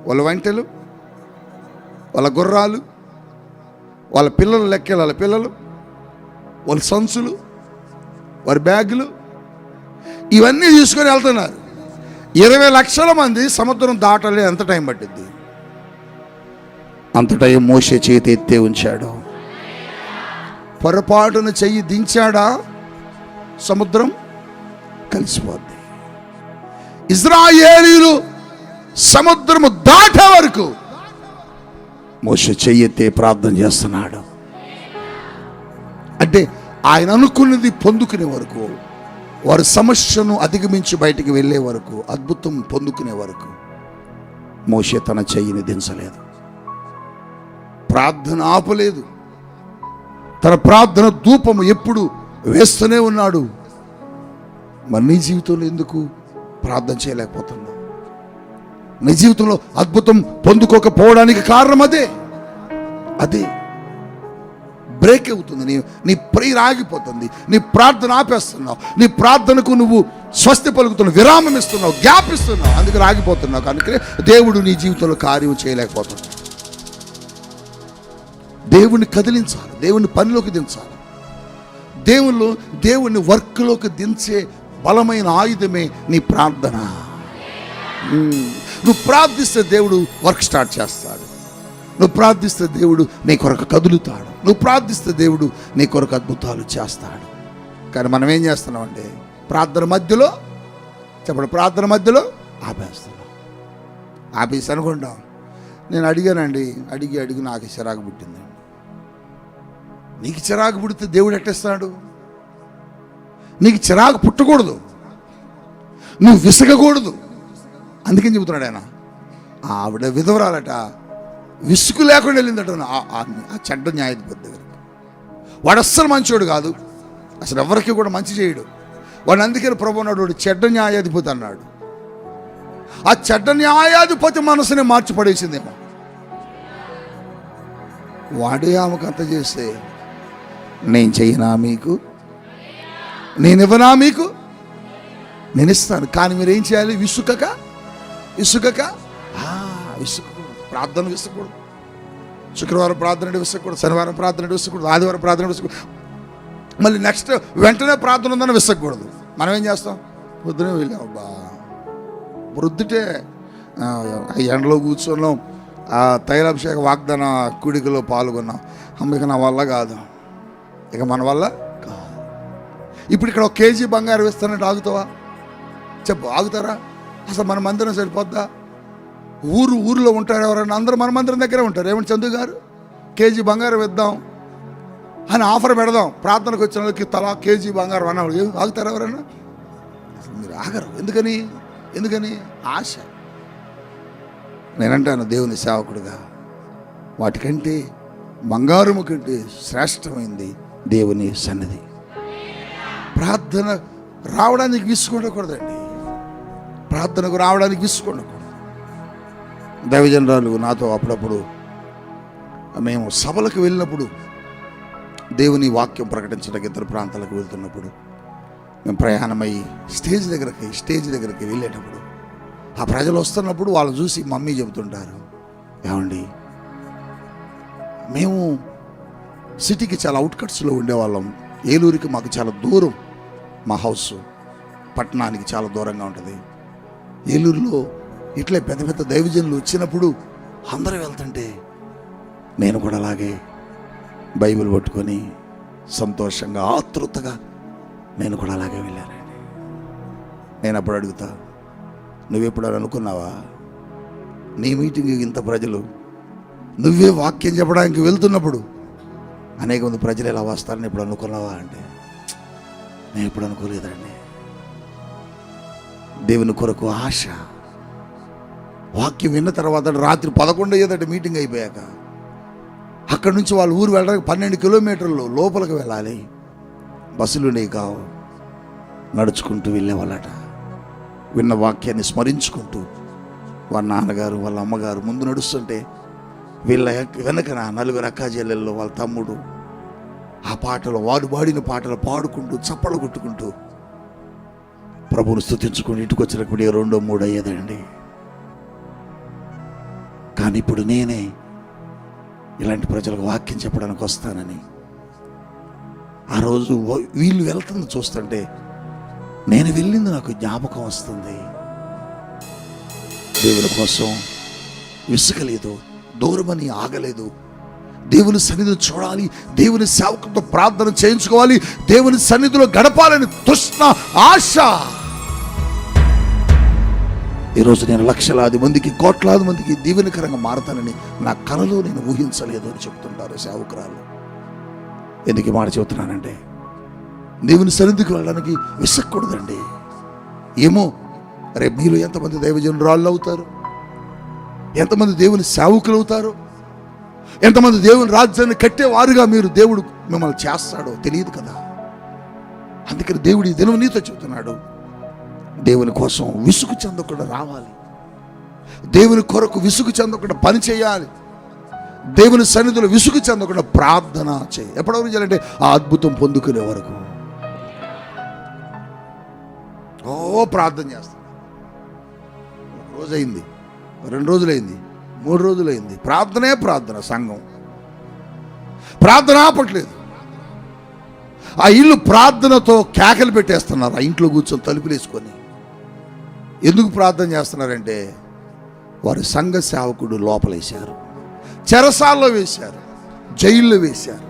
వాళ్ళ వంటలు, వాళ్ళ గుర్రాలు, వాళ్ళ పిల్లలు లెక్కలు, వాళ్ళ పిల్లలు, వాళ్ళ సంచులు, వారి బ్యాగులు, ఇవన్నీ తీసుకొని వెళ్తున్నారు. 20 లక్షల మంది సముద్రం దాటలే. ఎంత టైం పట్టింది? అంత టైం మోషే చేతి ఎత్తే ఉంచాడు. పొరపాటున చెయ్యి దించాడా సముద్రం కలిసిపోద్ది. ఇజ్రాయేలీలు సముద్రము దాటే వరకు మోషే చెయ్యెత్తే ప్రార్థన చేస్తున్నాడు. అంటే ఆయన అనుకున్నది పొందుకునే వరకు, వారి సమస్యను అధిగమించి బయటికి వెళ్ళే వరకు, అద్భుతం పొందుకునే వరకు మోషే తన చెయ్యిని దించలేదు, ప్రార్థన ఆపలేదు. తన ప్రార్థన ధూపము ఎప్పుడు వేస్తూనే ఉన్నాడు. మరి నీ జీవితంలో ఎందుకు ప్రార్థన చేయలేకపోతున్నావు? నీ జీవితంలో అద్భుతం పొందుకోకపోవడానికి కారణం అదే బ్రేక్ అవుతుంది. నీ ప్రేయర్ ఆగిపోతుంది, నీ ప్రార్థన ఆపేస్తున్నావు, నీ ప్రార్థనకు నువ్వు స్వస్తి పలుకుతున్నావు, విరామం ఇస్తున్నావు, గ్యాప్ ఇస్తున్నావు, అందుకని ఆగిపోతున్నావు. అందుకనే దేవుడు నీ జీవితంలో కార్యం చేయలేకపోతున్నాడు. దేవుణ్ణి కదిలించాలి, దేవుణ్ణి పనిలోకి దించాలి. దేవుణ్ణి వర్క్లోకి దించే బలమైన ఆయుధమే నీ ప్రార్థన. నువ్వు ప్రార్థిస్తే దేవుడు వర్క్ స్టార్ట్ చేస్తాడు. నువ్వు ప్రార్థిస్తే దేవుడు నీ కొరకు కదులుతాడు. నువ్వు ప్రార్థిస్తే దేవుడు నీ కొరకు అద్భుతాలు చేస్తాడు. కానీ మనం ఏం చేస్తున్నాం అంటే ప్రార్థన మధ్యలో ఆపేస్తున్నాం. ఆపేసి అనుకుంటాం, నేను అడిగానండి, అడిగి నాకు చిరాకు పుట్టిందండి. నీకు చిరాకు పుడితే దేవుడు ఎట్టేస్తాడు? నీకు చిరాకు పుట్టకూడదు, నువ్వు విసగకూడదు. అందుకని చెబుతున్నాడు ఆయన. ఆవిడ విధవరాలట, విసుగు లేకుండా వెళ్ళిందట ఆ చెడ్డ న్యాయాధిపతి దగ్గరికి. వాడు అస్సలు మంచోడు కాదు, అసలు ఎవరికి కూడా మంచి చేయడు. వాడు అందుకని ప్రభు అన్నాడు, చెడ్డ న్యాయాధిపతి అన్నాడు. ఆ చెడ్డ న్యాయాధిపతి మనసుని మార్చి పడేసిందేమో. వాడే ఆమెకు అంత చేస్తే నేను చెయ్యనా మీకు? నేను ఇవ్వనా మీకు? నేను ఇస్తాను. కానీ మీరు ఏం చేయాలి? విసుకక ప్రార్థన విసుకూడదు. శుక్రవారం ప్రార్థన విసుకూడదు, శనివారం ప్రార్థన విసుకూడదు, ఆదివారం ప్రార్థన విసుకూడదు, మళ్ళీ నెక్స్ట్ వెంటనే ప్రార్థన ఉందని విసకూడదు. మనం ఏం చేస్తాం? పొద్దునే వెళ్ళాం, వృద్ధిటే ఎండలో కూర్చున్నాం, ఆ తైలాభిషేక వాగ్దాన కూడికలో పాల్గొన్నాం. ఇక నా వల్ల కాదు, ఇక మన వల్ల కాదు. ఇప్పుడు ఇక్కడ 1 కేజీ బంగారం ఇస్తానంటే ఆగుతావా? చెప్పు, ఆగుతారా? అసలు మన మందిరం సరిపోద్దా? ఊరిలో ఉంటారు ఎవరైనా? అందరూ మన మందిరం దగ్గరే ఉంటారు. ఏమంటే చందు గారు కేజీ బంగారం ఇద్దాం అని ఆఫర్ పెడదాం, ప్రార్థనకు వచ్చిన వాళ్ళకి తలా కేజీ బంగారం అన్నవాళ్ళు ఆగుతారు ఎవరైనా? అసలు మీరు ఆగరు. ఎందుకని? ఆశ. నేనంటాను, దేవుని సేవకుడుగా వాటికంటే బంగారము కంటే శ్రేష్టమైంది దేవుని సన్నిధి. ప్రార్థన రావడానికి విసుకుండకూడదండి. ప్రార్థనకు రావడానికి విసుకుండకూడదు. దైవజనరాలు నాతో అప్పుడప్పుడు మేము సభలకు వెళ్ళినప్పుడు, దేవుని వాక్యం ప్రకటించడానికి ఇతర ప్రాంతాలకు వెళ్తున్నప్పుడు, మేము ప్రయాణమై స్టేజ్ దగ్గరికి వెళ్ళేటప్పుడు ఆ ప్రజలు వస్తున్నప్పుడు వాళ్ళు చూసి మమ్మీ చెబుతుంటారు, ఏమండి మేము సిటీకి చాలా అవుట్కట్స్లో ఉండేవాళ్ళం, ఏలూరుకి మాకు చాలా దూరం, మా హౌస్ పట్టణానికి చాలా దూరంగా ఉంటుంది. ఏలూరులో ఇట్లే పెద్ద పెద్ద దైవజనులు వచ్చినప్పుడు అందరూ వెళ్తుంటే నేను కూడా అలాగే బైబిల్ పట్టుకొని సంతోషంగా ఆతృతగా నేను కూడా అలాగే వెళ్ళానండి. నేను అప్పుడు అడుగుతా, నువ్వెప్పుడు అనుకున్నావా నీ మీటింగ్కి ఇంత ప్రజలు, నువ్వే వాక్యం చెప్పడానికి వెళ్తున్నప్పుడు అనేక మంది ప్రజలు ఎలా వస్తారని ఎప్పుడు అనుకున్నావా అంటే, నేను ఎప్పుడు అనుకోలేదండి. దేవుని కొరకు ఆశ. వాక్యం విన్న తర్వాత రాత్రి 11 అయ్యేదట మీటింగ్ అయిపోయాక. అక్కడి నుంచి వాళ్ళ ఊరు వెళ్ళడానికి 12 కిలోమీటర్లు లోపలికి వెళ్ళాలి. బస్సులు నీ కావు, నడుచుకుంటూ వెళ్ళేవాళ్ళట. విన్న వాక్యాన్ని స్మరించుకుంటూ వాళ్ళ నాన్నగారు వాళ్ళ అమ్మగారు ముందు నడుస్తుంటే వీళ్ళ వెనకన 4 అక్కా చెల్లెళ్ళు వాళ్ళ తమ్ముడు ఆ పాటలు, వాడు పాడిన పాటలు పాడుకుంటూ చప్పలు కొట్టుకుంటూ ప్రభువును స్తుతించుకుంటూ ఇంటికి వచ్చినప్పుడు 2, 3 అయ్యేదండి. కానీ ఇప్పుడు నేనే ఇలాంటి ప్రజలకు వాక్యం చెప్పడానికి వస్తానని, ఆ రోజు వీళ్ళు వెళ్తుంది చూస్తుంటే నేను వెళ్ళింది నాకు జ్ఞాపకం వస్తుంది. దేవుని కోసం విసుగలేదు, దూరమని ఆగలేదు. దేవుని సన్నిధిని చూడాలి, దేవుని సేవకులతో ప్రార్థన చేయించుకోవాలి, దేవుని సన్నిధిలో గడపాలని తృష్ణ, ఆశ. ఈరోజు నేను లక్షలాది మందికి, కోట్లాది మందికి దీవెనకరంగా మారతానని నా కలలో నేను ఊహించలేదు అని చెప్తుంటారు సేవకురాలు. ఎందుకు ఈ మాట చెబుతున్నానంటే, దేవుని సన్నిధికి వెళ్ళడానికి విసక్కూడదండి. ఏమో రేపు మీలో ఎంతమంది దైవజనురాళ్ళు అవుతారు, ఎంతమంది దేవుని సేవకులు అవుతారు, ఎంతమంది దేవుని రాజ్యాన్ని కట్టేవారుగా మీరు దేవుడు మిమ్మల్ని చేస్తాడో తెలియదు కదా. అందుకని దేవుడు ఈ దినం నీతో చెబుతున్నాడు, దేవుని కోసం విసుగు చెందకుండా రావాలి, దేవుని కొరకు విసుగు చెందకుండా పని చేయాలి, దేవుని సన్నిధిలో విసుగు చెందకుండా ప్రార్థన చేయి. ఎప్పటివరకు చేయాలంటే ఆ అద్భుతం పొందుకునే వరకు. ప్రార్థన చేస్తాను. 1 రోజు అయింది, 2 రోజులైంది, 3 రోజులైంది, ప్రార్థన. సంఘం ప్రార్థన ఆపట్లేదు. ఆ ఇల్లు ప్రార్థనతో కేకలు పెట్టేస్తున్నారు. ఆ ఇంట్లో కూర్చొని తలుపులు వేసుకొని. ఎందుకు ప్రార్థన చేస్తున్నారంటే వారి సంఘ సేవకుడు లోపలేశారు, చెరసాల్లో వేశారు, జైల్లో వేశారు.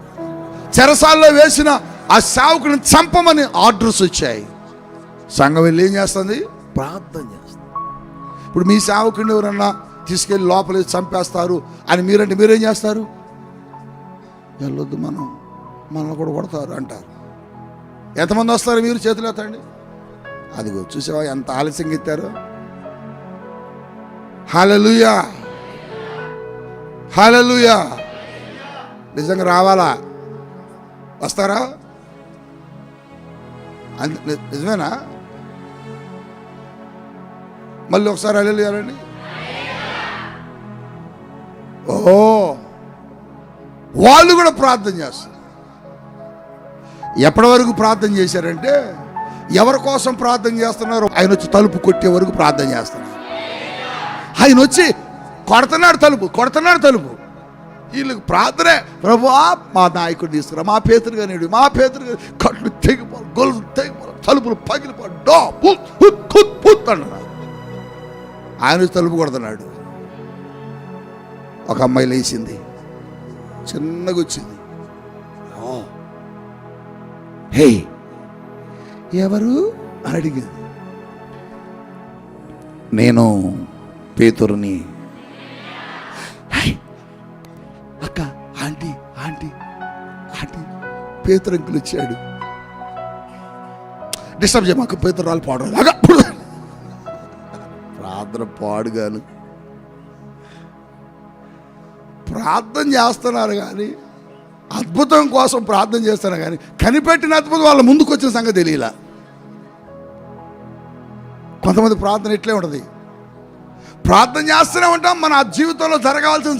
చెరసాల్లో వేసిన ఆ సేవకుడిని చంపమని ఆర్డర్స్ వచ్చాయి. సంఘం వెళ్ళి ఏం చేస్తుంది? ప్రార్థన చేస్తుంది. ఇప్పుడు మీ సేవకుడిని ఎవరన్నా తీసుకెళ్ళి లోపలేసి చంపేస్తారు అని మీరంటే మీరేం చేస్తారు? వెళ్ళొద్దు, మనల్ని కూడా కొడతారు అంటారు. ఎంతమంది వస్తారు? మీరు చేతులు ఎత్తండి. అదిగో చూసావా ఎంత ఆలస్యంగా ఎత్తారు. హల్లెలూయా, హల్లెలూయా. నిజంగా రావాలా? వస్తారా? నిజమేనా? మళ్ళీ ఒకసారి హల్లెలూయా రండి. వాళ్ళు కూడా ప్రార్థన చేస్తారు. ఎప్పటి వరకు ప్రార్థన చేశారంటే, ఎవరి కోసం ప్రార్థన చేస్తున్నారు? ఆయన వచ్చి తలుపు కొట్టే వరకు ప్రార్థన చేస్తున్నారు. ఆయన వచ్చి కొడుతున్నాడు తలుపు. వీళ్ళకి ప్రార్థనే, ప్రభువా మా నాయకుడు తీసుకురా, మా పేతురుగా నేడు, మా పేతురుగా కట్లు తెగిపోవాలి, గొలుసు తెగిపోవాలి, తలుపులు పగిలిపోవాలి, అన్నారు. ఆయన వచ్చి తలుపు కొడుతున్నాడు. ఒక అమ్మాయి లేచింది, చిన్నగా వచ్చింది. హే ఎవరు అని అడిగింది. నేను పేతురుని. అక్క, ఆంటీ పేతురు అంకులు వచ్చాడు. డిస్టర్బ్ చేయమాక, పేతురు రాళ్ళు పాడు. ప్రార్థన పాడుగాను ప్రార్థన చేస్తున్నారు కానీ, అద్భుతం కోసం ప్రార్థన చేస్తున్నారు కానీ, కనిపెట్టిన అద్భుతం వాళ్ళ ముందుకు వచ్చిన సంగతి తెలియలా. కొంతమంది ప్రార్థన ఇట్లే ఉంటుంది. ప్రార్థన చేస్తూనే ఉంటాం, మన జీవితంలో జరగాల్సిన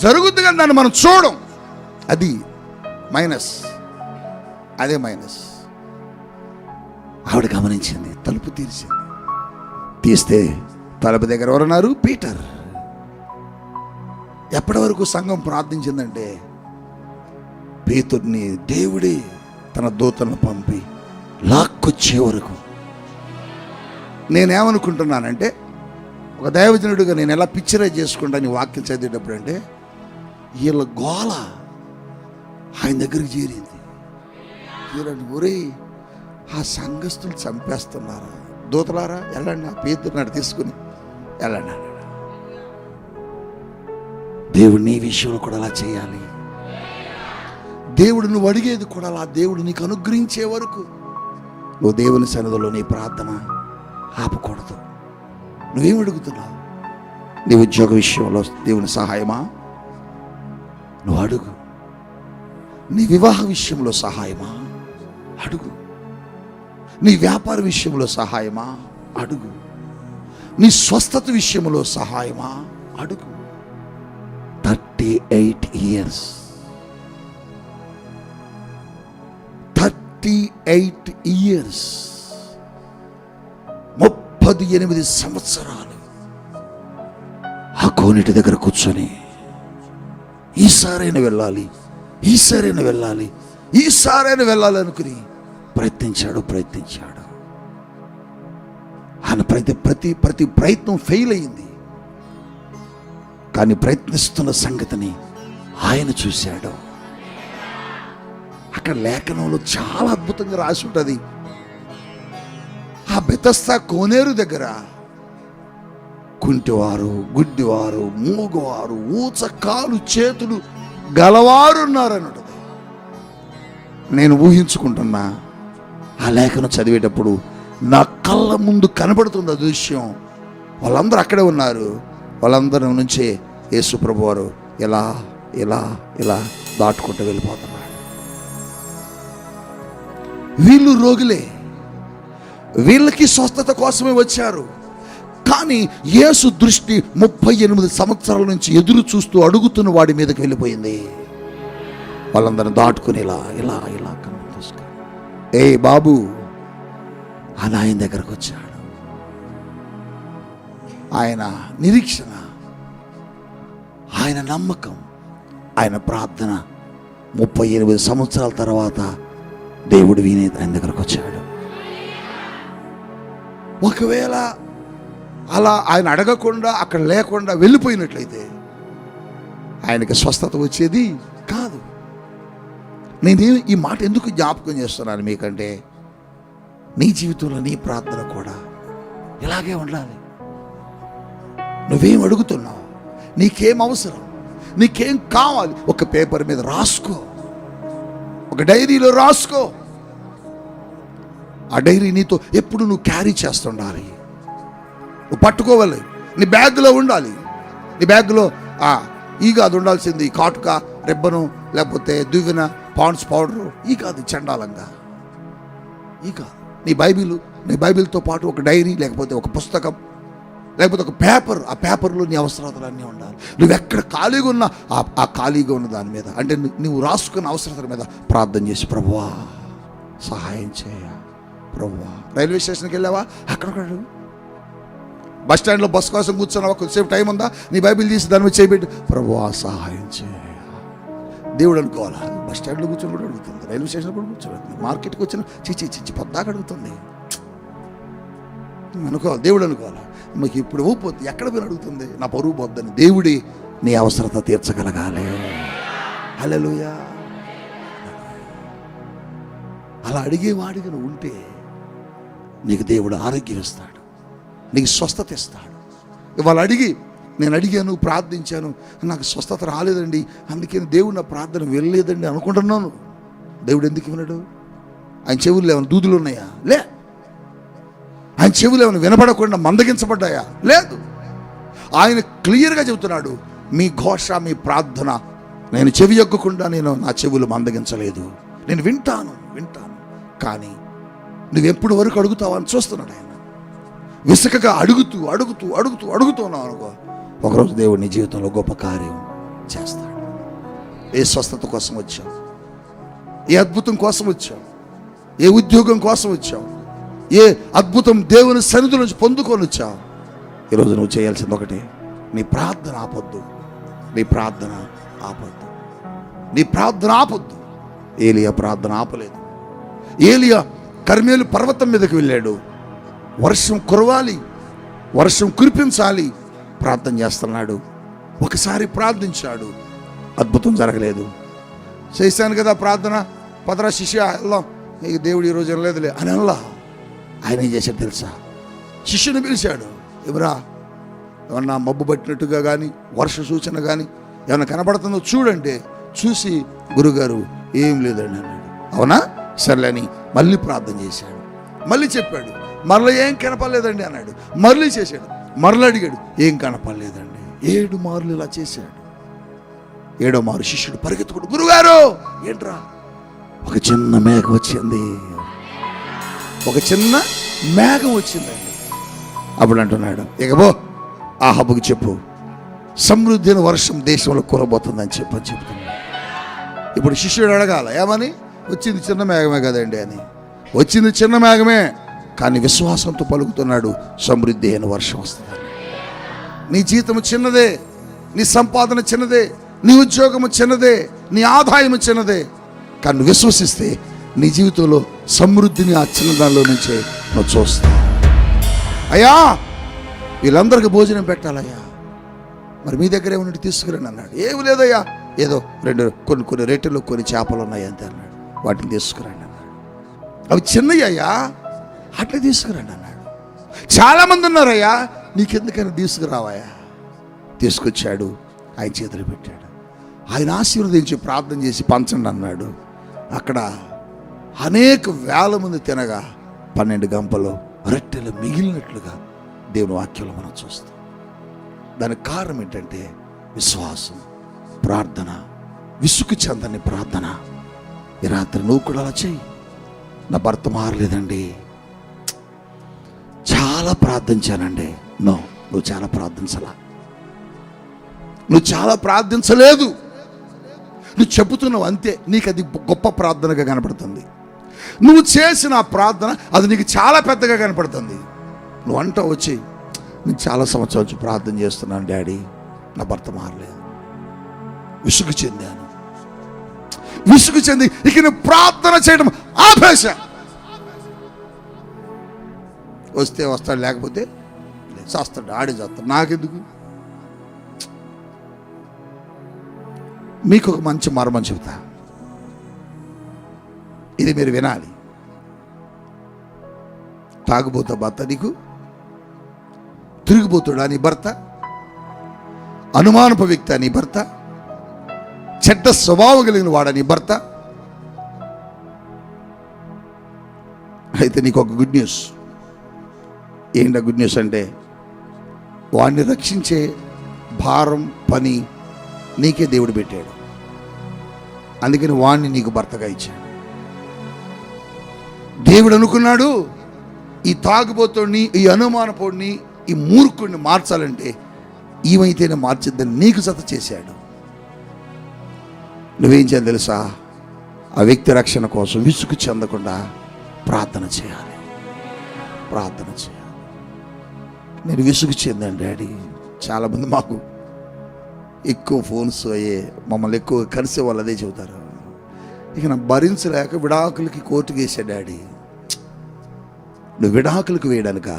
జరుగుతుంది కానీ దాన్ని మనం చూడం. అది మైనస్, అదే మైనస్. ఆవిడ గమనించింది, తలుపు తీస్తే తలుపు దగ్గర ఎవరున్నారు? పీటర్. ఎప్పటి వరకు సంఘం ప్రార్థించిందంటే పేతుర్ని దేవుడే తన దూతలను పంపి లాక్కొచ్చే వరకు. నేనేమనుకుంటున్నానంటే, ఒక దైవజనుడిగా నేను ఎలా పిక్చరైజ్ చేసుకుంటాను వాక్యం చదివేటప్పుడు అంటే, వీళ్ళ గోల ఆయన దగ్గరికి చేరింది. వీళ్ళని ఒరే ఆ సంఘస్థులు చంపేస్తున్నారా, దూతలారా వెళ్ళండి, ఆ పేతురుని తీసుకుని వెళ్ళండి. దేవుడు నీ విషయంలో కూడా అలా చేయాలి. దేవుడు నువ్వు అడిగేది కూడా అలా దేవుడు నీకు అనుగ్రహించే వరకు నువ్వు దేవుని సన్నిధిలో నీ ప్రార్థన ఆపకూడదు. నువ్వేం అడుగుతున్నావు? నీ ఉద్యోగ విషయంలో దేవుని సహాయమా? నువ్వు అడుగు. నీ వివాహ విషయంలో సహాయమా? అడుగు. నీ వ్యాపార విషయంలో సహాయమా? అడుగు. నీ స్వస్థత విషయంలో సహాయమా? అడుగు. 38 years 38 years 38 సంవత్సరాలు ఆ కోనేటి దగ్గర కూర్చొని ఈసారైనా వెళ్ళాలి అనుకుని ప్రయత్నించాడు. ఆయన ప్రతి ప్రయత్నం ఫెయిల్ అయింది. కానీ ప్రయత్నిస్తున్న సంగతిని ఆయన చూశాడు. అక్కడ లేఖనంలో చాలా అద్భుతంగా రాసి ఉంటుంది. ఆ బెతస్దా కోనేరు దగ్గర కుంటివారు, గుడ్డివారు, మూగవారు, ఊచ కాలు చేతులు గలవారు ఉన్నారన్నది నేను ఊహించుకుంటున్నా. ఆ లేఖను చదివేటప్పుడు నా కళ్ళ ముందు కనబడుతుంది ఆ దృశ్యం. వాళ్ళందరూ అక్కడే ఉన్నారు. వాళ్ళందరి నుంచే యేసు ప్రభు వారు ఇలా దాటుకుంటూ వెళ్ళిపోతున్నాడు. వీళ్ళు రోగులే, వీళ్ళకి స్వస్థత కోసమే వచ్చారు. కానీ యేసు దృష్టి 38 సంవత్సరాల నుంచి ఎదురు చూస్తూ అడుగుతున్న వాడి మీదకి వెళ్ళిపోయింది. వాళ్ళందరిని దాటుకుని ఇలా ఏ బాబు అని ఆయన దగ్గరకు వచ్చాడు. ఆయన నిరీక్షణ, ఆయన నమ్మకం, ఆయన ప్రార్థన 38 సంవత్సరాల తర్వాత దేవుడు వినే ఆయన దగ్గరకు వచ్చాడు. ఒకవేళ అలా ఆయన అడగకుండా అక్కడ లేకుండా వెళ్ళిపోయినట్లయితే ఆయనకి స్వస్థత వచ్చేది కాదు. నేను ఈ మాట ఎందుకు జ్ఞాపకం చేస్తున్నాను మీకంటే, నీ జీవితంలో నీ ప్రార్థన కూడా ఇలాగే ఉండాలి. నువ్వేం అడుగుతున్నావు, నీకేం అవసరం, నీకేం కావాలి, ఒక పేపర్ మీద రాసుకో, ఒక డైరీలో రాసుకో. ఆ డైరీ నీతో ఎప్పుడు నువ్వు క్యారీ చేస్తుండాలి, నువ్వు పట్టుకోవాలి, నీ బ్యాగ్లో ఉండాలి. నీ బ్యాగ్లో ఈ కాదు ఉండాల్సింది, కాటుక, రిబ్బను, లేకపోతే దువ్వెన, పాండ్స్ పౌడరు, ఈ కాదు చండాలంగా, ఈ కాదు. నీ బైబిల్తో పాటు ఒక డైరీ, లేకపోతే ఒక పుస్తకం, లేకపోతే ఒక పేపర్. ఆ పేపర్లో నీ అవసరతలన్నీ ఉండాలి. నువ్వు ఎక్కడ ఖాళీగా ఉన్నా ఆ ఖాళీగా ఉన్న దాని మీద, అంటే నువ్వు రాసుకున్న అవసరతల మీద ప్రార్థన చేసి, ప్రభువా సహాయం చేయ, ప్రభువా. రైల్వే స్టేషన్కి వెళ్ళావా, అక్కడ బస్ స్టాండ్లో బస్ కోసం కూర్చున్నావా, కొద్దిసేపు టైం ఉందా, నీ బైబిల్ తీసి దాని మీద చేయబెట్టి, ప్రభువా సహాయం చేయ. దేవుడు అనుకోవాలా? బస్ స్టాండ్లో కూర్చొని కూడా అడుగుతుంది, రైల్వే స్టేషన్లో కూడా కూర్చోండి, మార్కెట్కి వచ్చిన చిచ్చి పొద్దాక అడుగుతుంది. అనుకోవాలి, దేవుడు అనుకోవాలి. మీకు ఇప్పుడు పోతే ఎక్కడ పోయి అడుగుతుంది, నా పరువు పోద్దని. దేవుడి నీ అవసరత తీర్చగలగాలి. హల్లెలూయా. అలా అడిగేవాడిగా నువ్వు ఉంటే నీకు దేవుడు ఆరోగ్యం ఇస్తాడు, నీకు స్వస్థత ఇస్తాడు. ఇవాళ నేను అడిగాను, ప్రార్థించాను, నాకు స్వస్థత రాలేదండి, అందుకని దేవుడు నా ప్రార్థన వెళ్ళలేదండి అనుకుంటున్నాను. దేవుడు ఎందుకు వినడు? ఆయన చెవుల్లో ఏమైనా దూదులు ఉన్నాయా? లే. ఆయన చెవులు ఏమైనా వినపడకుండా మందగించబడ్డాయా? లేదు. ఆయన క్లియర్గా చెబుతున్నాడు, మీ ఘోష, మీ ప్రార్థన నేను చెవి యొక్కకుండా నా చెవులు మందగించలేదు. నేను వింటాను, కానీ నువ్వెప్పుడు వరకు అడుగుతావు అని చూస్తున్నాడు ఆయన. విసుకగా అడుగుతూ ఉన్నావు అనుకో, ఒకరోజు దేవుడు నీ జీవితంలో గొప్ప కార్యం చేస్తాడు. ఏ స్వస్థత కోసం వచ్చావు, ఏ అద్భుతం కోసం వచ్చావు, ఏ ఉద్యోగం కోసం వచ్చావు, ఏ అద్భుతం దేవుని సన్నిధి నుంచి పొందుకొని వచ్చావు, ఈరోజు నువ్వు చేయాల్సింది ఒకటే, నీ ప్రార్థన ఆపొద్దు. ఏలియా ప్రార్థన ఆపలేదు. ఏలియా కర్మేలు పర్వతం మీదకి వెళ్ళాడు. వర్షం కురవాలి, వర్షం కురిపించాలి, ప్రార్థన చేస్తున్నాడు. ఒకసారి ప్రార్థించాడు, అద్భుతం జరగలేదు. చేశాను కదా ప్రార్థన, పదరా శిష్య వెళ్దాం, నీకు దేవుడు ఈరోజు వెళ్ళలేదులే అని అలా. ఆయన ఏం చేశాడు తెలుసా? శిష్యుని పిలిచాడు. ఎవరా, ఏమన్నా మబ్బు పట్టినట్టుగా కానీ వర్ష సూచన కానీ ఏమన్నా కనబడుతుందో చూడంటే, చూసి గురుగారు ఏం లేదండి అన్నాడు. అవునా, సర్లేని మళ్ళీ ప్రార్థన చేశాడు. మళ్ళీ చెప్పాడు, మరలా ఏం కనపడలేదండి అన్నాడు. మళ్ళీ చేశాడు, మరలా అడిగాడు, ఏం కనపడలేదండి. 7 మార్లు ఇలా చేశాడు. 7వ మారు శిష్యుడు పరిగెత్తుకుంటూ, గురుగారు ఏంట్రా? ఒక చిన్న మేఘం వచ్చిందండి. అప్పుడు అంటున్నాడు, ఇకబో ఆహాబుకి చెప్పు, సమృద్ధి అయిన వర్షం దేశంలో కురబోతుందని చెప్తున్నాడు. ఇప్పుడు శిష్యుడు అడగాల, ఏమని? వచ్చింది చిన్న మేఘమే కదండి అని. వచ్చింది చిన్న మేఘమే, కానీ విశ్వాసంతో పలుకుతున్నాడు, సమృద్ధి అయిన వర్షం వస్తుందని. నీ జీతం చిన్నదే, నీ సంపాదన చిన్నదే, నీ ఉద్యోగము చిన్నదే, నీ ఆదాయము చిన్నదే, కానీ నువ్వు విశ్వసిస్తే నీ జీవితంలో సమృద్ధిని ఆ చిన్నదానిలో నుంచే నువ్వు చూస్తావు. అయ్యా వీళ్ళందరికీ భోజనం పెట్టాలయ్యా, మరి మీ దగ్గర ఏమన్నట్టు తీసుకురండి అన్నాడు. ఏమి లేదయ్యా, ఏదో కొన్ని రేటులో కొన్ని చేపలు ఉన్నాయి అంతే అన్నాడు. వాటిని తీసుకురండి అన్నాడు. అవి చిన్నయ్యా, అట్లా తీసుకురండి అన్నాడు. చాలామంది ఉన్నారయ్యా, నీకెందుకైనా తీసుకురావయ్యా. తీసుకొచ్చాడు, ఆయన చేతులు పెట్టాడు. ఆయన ఆశీర్వదించి ప్రార్థన చేసి పంచండి అన్నాడు. అక్కడ అనేక వేల మంది తినగా 12 గంపలు రొట్టెలు మిగిలినట్లుగా దేవుని వాక్యంలో మనం చూస్తాం. దానికి కారణం ఏంటంటే విశ్వాసం, ప్రార్థన, విసుగు చెందని ప్రార్థన. ఈ రాత్రి నువ్వు కూడా అలా చెయ్యి. నా భర్త మారలేదండి, చాలా ప్రార్థించానండి. నువ్వు చాలా ప్రార్థించలేదు. నువ్వు చెబుతున్నావు అంతే, నీకు అది గొప్ప ప్రార్థనగా కనపడుతుంది. నువ్వు చేసిన ప్రార్థన అది నీకు చాలా పెద్దగా కనపడుతుంది. నువ్వు అంటావు వచ్చి, నేను చాలా సంవత్సరాల నుంచి ప్రార్థన చేస్తున్నాను డాడీ, నా భర్త మారలేదు. విసుగు చెంది ఇక నువ్వు ప్రార్థన చేయడం ఆపేశా. వస్తే వస్తాడు, లేకపోతే చేస్తాడు, ఆడే చేస్తాడు, నాకెందుకు. మీకు ఒక మంచి మర్మం చెబుతా, ఇది మీరు వినాలి. తాగుబోతా భర్త నీకు, తిరిగిపోతాడా నీ భర్త, అనుమానపు వ్యక్తి నీ భర్త, చెడ్డ స్వభావం కలిగిన వాడా నీ భర్త. అయితే నీకు ఒక గుడ్ న్యూస్. ఏంటా గుడ్ న్యూస్ అంటే, వాడిని రక్షించే భారం, పని నీకే దేవుడు పెట్టాడు. అందుకని వాణ్ణి నీకు భర్తగా ఇచ్చాడు. దేవుడు అనుకున్నాడు, ఈ తాగుబోతుడిని, ఈ అనుమానపోడిని, ఈ మూర్ఖుడిని మార్చాలంటే ఈమైతేనే మార్చిద్దని నీకు జత చేశాడు. నువ్వేం చేయాలి తెలుసా? ఆ వ్యక్తి రక్షణ కోసం విసుగు చెందకుండా ప్రార్థన చేయాలి. నేను విసుగు చెందాను డాడీ. చాలామంది మాకు ఎక్కువ ఫోన్స్ అయ్యే, మమ్మల్ని ఎక్కువ కలిసే వాళ్ళు అదే చెబుతారు. ఇక నా భరించలేక విడాకులకి కోర్టుకు వేసా డాడీ. నువ్వు విడాకులకు వేయడానిక,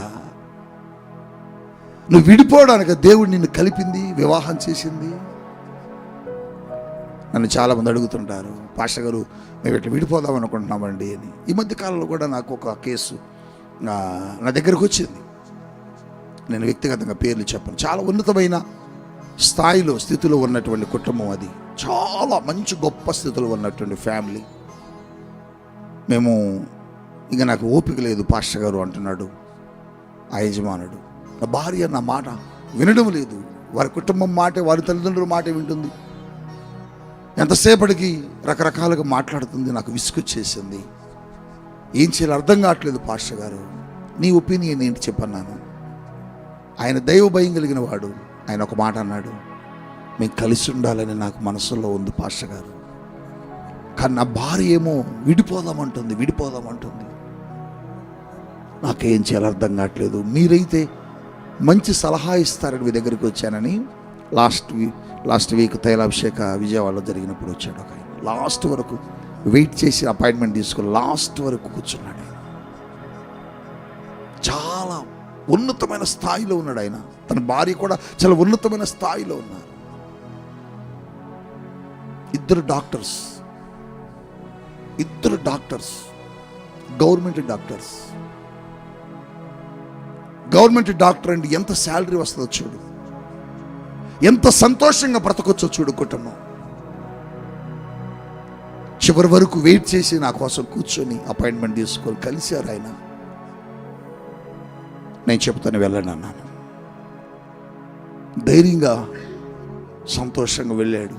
నువ్వు విడిపోవడానిక దేవుడు నిన్ను కలిపింది, వివాహం చేసింది. నన్ను చాలామంది అడుగుతుంటారు, పాస్టర్ గారు మేము ఇట్లా విడిపోదాం అనుకుంటున్నామండి అని. ఈ మధ్య కాలంలో కూడా నాకు ఒక కేసు నా దగ్గరకు వచ్చింది. నేను వ్యక్తిగతంగా పేర్లు చెప్పను. చాలా ఉన్నతమైన స్థితిలో ఉన్నటువంటి కుటుంబం అది. చాలా మంచి గొప్ప స్థితిలో ఉన్నటువంటి ఫ్యామిలీ. మేము ఇక నాకు ఓపిక లేదు పాస్టర్ గారు అంటున్నాడు ఆ యజమానుడు. నా భార్య నా మాట వినడం లేదు. వారి కుటుంబం మాటే, వారి తల్లిదండ్రుల మాట వింటుంది. ఎంతసేపటికి రకరకాలుగా మాట్లాడుతుంది. నాకు విసుగొచ్చేసింది. ఏం చేయాలో అర్థం కావట్లేదు పాస్టర్ గారు, నీ ఒపీనియన్ ఏంటి చెప్పన్నాను. ఆయన దైవ భయం కలిగిన వాడు. ఆయన ఒక మాట అన్నాడు, మేము కలిసి ఉండాలని నాకు మనసులో ఉంది పాస్టర్ గారు, కానీ నా భార్య ఏమో విడిపోదామంటుంది. నాకేం చేయాలో అర్థం కావట్లేదు, మీరైతే మంచి సలహా ఇస్తారని మీ దగ్గరికి వచ్చానని లాస్ట్ వీక్ తైలాభిషేక విజయవాడలో జరిగినప్పుడు వచ్చాడు ఒక ఆయన. లాస్ట్ వరకు వెయిట్ చేసి అపాయింట్మెంట్ తీసుకొని లాస్ట్ వరకు కూర్చున్నాడు. ఆయన చాలా ఉన్నతమైన స్థాయిలో ఉన్నాడు. ఆయన తన భార్య కూడా చాలా ఉన్నతమైన స్థాయిలో ఉన్నారు. ఇద్దరు డాక్టర్స్, గవర్నమెంట్ డాక్టర్ అండి. ఎంత శాలరీ వస్తుందో చూడు, ఎంత సంతోషంగా బ్రతకొచ్చో చూడు కుటుంబం. చివరి వరకు వెయిట్ చేసి నా కోసం కూర్చొని అపాయింట్మెంట్ తీసుకొని కలిశారు ఆయన. నేను చెప్తాను వెళ్ళండి అన్నాను. ధైర్యంగా సంతోషంగా వెళ్ళాడు.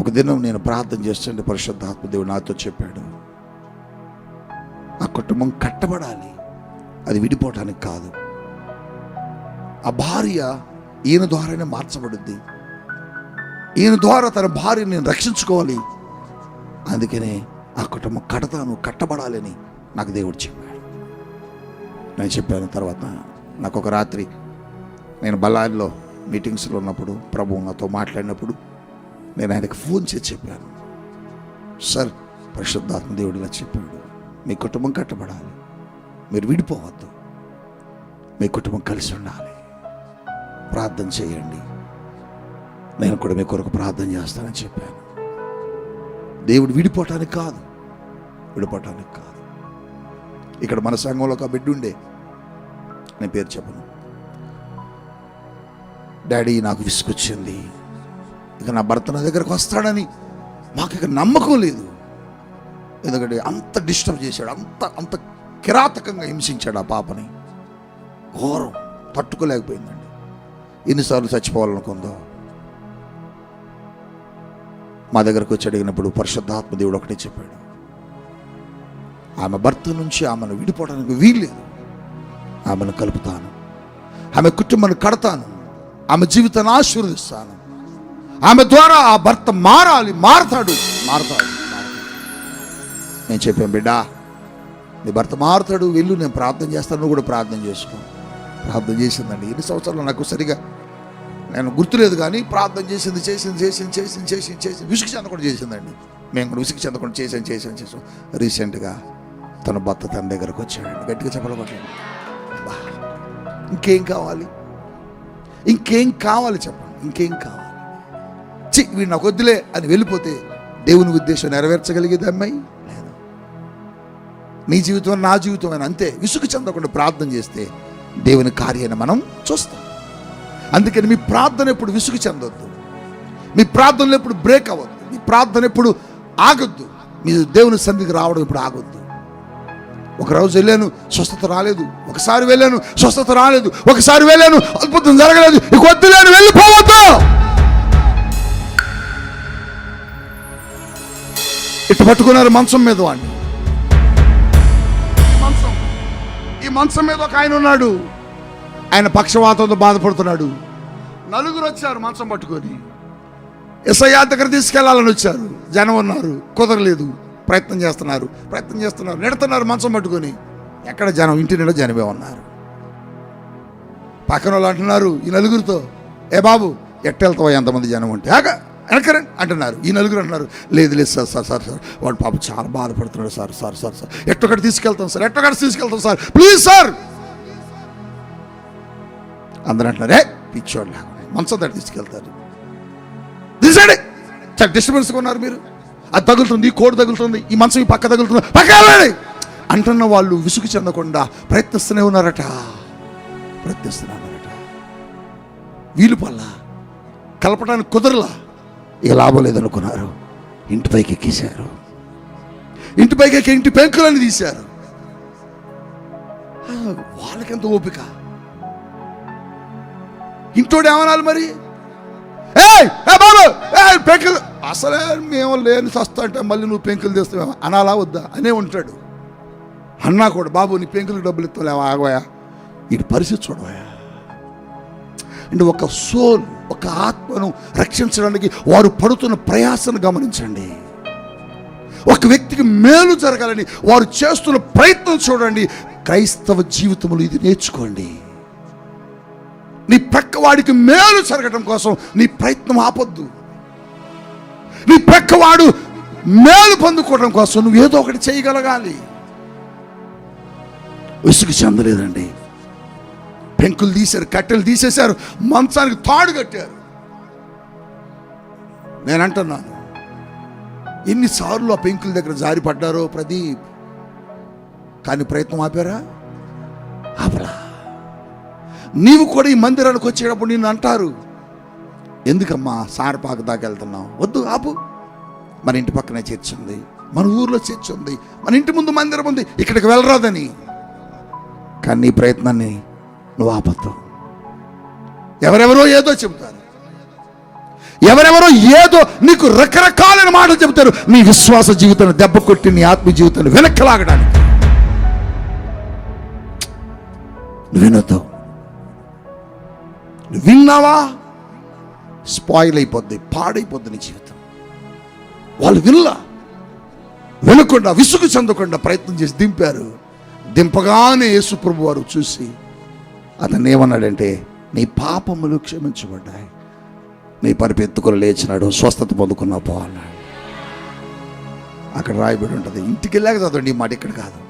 ఒక దినం నేను ప్రార్థన చేస్తుంటే పరిశుద్ధాత్మ దేవుడు నాతో చెప్పాడు, ఆ కుటుంబం కట్టబడాలి, అది విడిపోవటానికి కాదు. ఆ భార్య ఈయన ద్వారానే మార్చబడుద్ది, ఈయన ద్వారా తన భార్యని నేను రక్షించుకోవాలి, అందుకనే ఆ కుటుంబం కట్టబడాలని నాకు దేవుడు చెప్పాడు. నేను చెప్పాను. తర్వాత నాకు ఒక రాత్రి నేను బళ్ళారిలో మీటింగ్స్లో ఉన్నప్పుడు ప్రభువు నాతో మాట్లాడినప్పుడు నేను ఆయనకు ఫోన్ చేసి చెప్పాను, సార్ పరిశుద్ధాత్మ దేవుడు ఇలా చెప్పాడు, మీ కుటుంబం కట్టబడాలి, మీరు విడిపోవద్దు, మీ కుటుంబం కలిసి ఉండాలి, ప్రార్థన చేయండి, నేను కూడా మీ కొరకు ప్రార్థన చేస్తానని చెప్పాను. దేవుడు విడిపోవటానికి కాదు. ఇక్కడ మన సంఘంలో ఒక బిడ్డ ఉండే, నేను పేరు చెప్పను, డాడీ నాకు విసుకొచ్చింది, ఇక నా భర్త నా దగ్గరకు వస్తాడని మాకు ఇక నమ్మకం లేదు, ఎందుకంటే అంత డిస్టర్బ్ చేశాడు, అంత కిరాతకంగా హింసించాడు ఆ పాపని, ఘోరం, తట్టుకోలేకపోయిందండి. ఎన్నిసార్లు చచ్చిపోవాలనుకుందో. మా దగ్గరకు వచ్చి అడిగినప్పుడు పరిశుద్ధాత్మ దేవుడు ఒకటే చెప్పాడు, ఆమె భర్త నుంచి ఆమెను విడిపోవడానికి వీల్లేదు, ఆమెను కలుపుతాను, ఆమె కుటుంబాన్ని కడతాను, ఆమె జీవితాన్ని ఆశీర్వదిస్తాను, ఆమె ద్వారా ఆ భర్త మారతాడు. నేను చెప్పాను, బిడ్డా నీ భర్త మారుతాడు, వెళ్ళు, నేను ప్రార్థన చేస్తాను, నువ్వు కూడా ప్రార్థన చేసుకో. ప్రార్థన చేసిందండి. ఎన్ని సంవత్సరాలు నాకు సరిగా నేను గుర్తులేదు, కానీ ప్రార్థన చేసింది విసుగు చెందకుండా చేసిందండి. మేము కూడా విసుగు చెందకుండా చేసాం. రీసెంట్గా తన భర్త తన దగ్గరకు వచ్చాడండి. గట్టిగా చెప్పలేకపోయాడు. ఇంకేం కావాలి చెప్పండి, ఇంకేం కావాలి? వీడు నాకు వద్దులే అని వెళ్ళిపోతే దేవుని ఉద్దేశం నెరవేర్చగలిగేది అమ్మాయి లేదు. నీ జీవితం నా జీవితం అని అంతే. విసుగు చెందకుండా ప్రార్థన చేస్తే దేవుని కార్యాన్ని మనం చూస్తాం. అందుకని మీ ప్రార్థన ఎప్పుడు విసుగు చెందొద్దు, మీ ప్రార్థనలు ఎప్పుడు బ్రేక్ అవ్వద్దు, మీ ప్రార్థన ఎప్పుడు ఆగొద్దు, మీ దేవుని సన్నిధికి రావడం ఎప్పుడు ఆగొద్దు. ఒకరోజు వెళ్ళాను, స్వస్థత రాలేదు, ఒకసారి వెళ్ళాను, స్వస్థత రాలేదు, ఒకసారి వెళ్ళాను, అద్భుతం జరగలేదు, ఇక వద్దులేను, వెళ్ళిపోవద్దు. ఇటు పట్టుకున్నారు మంచం మీద వాడిని. ఈ మంచం మీద ఒక ఆయన ఉన్నాడు, ఆయన పక్షవాతంతో బాధపడుతున్నాడు. నలుగురు వచ్చారు మంచం పట్టుకొని, యేసయ్య దగ్గర తీసుకెళ్లాలని వచ్చారు. జనం ఉన్నారు, కుదరలేదు, ప్రయత్నం చేస్తున్నారు, నెడుతున్నారు మంచం పట్టుకొని. ఎక్కడ జనం, ఇంటి నిండా జనమే ఉన్నారు. పక్కన వాళ్ళు అంటున్నారు ఈ నలుగురితో, ఏ బాబు ఎట్టెళ్తావా ఎంతమంది జనం ఉంటే, వెనకరండి అంటున్నారు. ఈ నలుగురు అంటున్నారు, లేదు సార్ వాడు పాప చాలా బాధపడుతున్నాడు సార్ ఎట్టొకటి తీసుకెళ్తాం సార్ ప్లీజ్ సార్. అందరూ అంటున్నారు, పిచ్చోడు లేకుండా మంచం దగ్గర తీసుకెళ్తారు, తీసాడే డిస్టర్బెన్స్గా ఉన్నారు మీరు, అది తగులుతుంది, ఈ కోడి తగులుతుంది, ఈ మంచం ఈ పక్క తగులుతుంది, పక్క అంటున్న వాళ్ళు విసుగు చెందకుండా ప్రయత్నిస్తూనే ఉన్నారట. వీలు పల్లా కలపడానికి కుదరలా, ఇక లాభం లేదనుకున్నారు. ఇంటిపైకి ఎక్కేశారు, ఇంటి పెంకులని తీశారు. వాళ్ళకెంత ఓపిక. ఇంటోడు ఏమనాలి మరి, బాబు పెంకులు, అసలే మేము లేని సస్తా అంటే మళ్ళీ నువ్వు పెంకులు తీస్తావు అనాలా వద్దా అనే ఉంటాడు. అన్నా కూడా, బాబు నీ పెంకులకు డబ్బులు ఇస్తావులేవా, ఆగవయా, వీటి పరిస్థితి చూడవయా, అంటే ఒక సోల్, ఒక ఆత్మను రక్షించడానికి వారు పడుతున్న ప్రయాసను గమనించండి. ఒక వ్యక్తికి మేలు జరగాలని వారు చేస్తున్న ప్రయత్నం చూడండి. క్రైస్తవ జీవితంలో ఇది నేర్చుకోండి. నీ ప్రక్కవాడికి మేలు జరగడం కోసం నీ ప్రయత్నం ఆపొద్దు. నీ ప్రక్కవాడు మేలు పొందుకోవడం కోసం నువ్వు ఏదో ఒకటి చేయగలగాలి. విసుగు చెందలేదండి. పెంకులు తీశారు, కట్టెలు తీసేశారు, మంచానికి తాడు కట్టారు. నేను అంటున్నాను, ఎన్నిసార్లు ఆ పెంకుల దగ్గర జారి పడ్డారో ప్రదీప్, కానీ ప్రయత్నం ఆపారా? ఆపలా. నీవు కూడా ఈ మందిరానికి వచ్చేటప్పుడు నిన్ను అంటారు, ఎందుకమ్మా సారపాక దాకా వెళ్తున్నావు? వద్దు, ఆపు. మన ఇంటి పక్కనే చర్చ్ ఉంది, మన ఊర్లో చర్చ్ ఉంది, మన ఇంటి ముందు మందిరం ఉంది, ఇక్కడికి వెళ్ళరాదని. కానీ నీ ప్రయత్నాన్ని నువ్వు ఆపద్దు. ఎవరెవరో ఏదో చెబుతారు, ఎవరెవరో ఏదో నీకు రకరకాలైన మాటలు చెబుతారు. నీ విశ్వాస జీవితాన్ని దెబ్బ కొట్టి నీ ఆత్మ జీవితాన్ని వెనక్కి లాగడానికి నువ్వు వినొద్దు. నువ్వు విన్నావా, స్పాయిల్ అయిపోద్ది, పాడైపోద్ది నీ జీవితం. వాళ్ళు వినకుండా విసుగు చెందకుండా ప్రయత్నం చేసి దింపారు. దింపగానే యేసు ప్రభు వారు చూసి అతను ఏమన్నాడంటే, నీ పాపములు క్షమించబడ్డాయి, నీ పరిపెత్తుకుని లేచినాడు, స్వస్థత పొందుకున్నావు పో అన్నాడు. అక్కడ రాయబడి ఉంటుంది. ఇంటికి వెళ్ళాక చదవండి ఈ మాట, ఇక్కడ కాదు.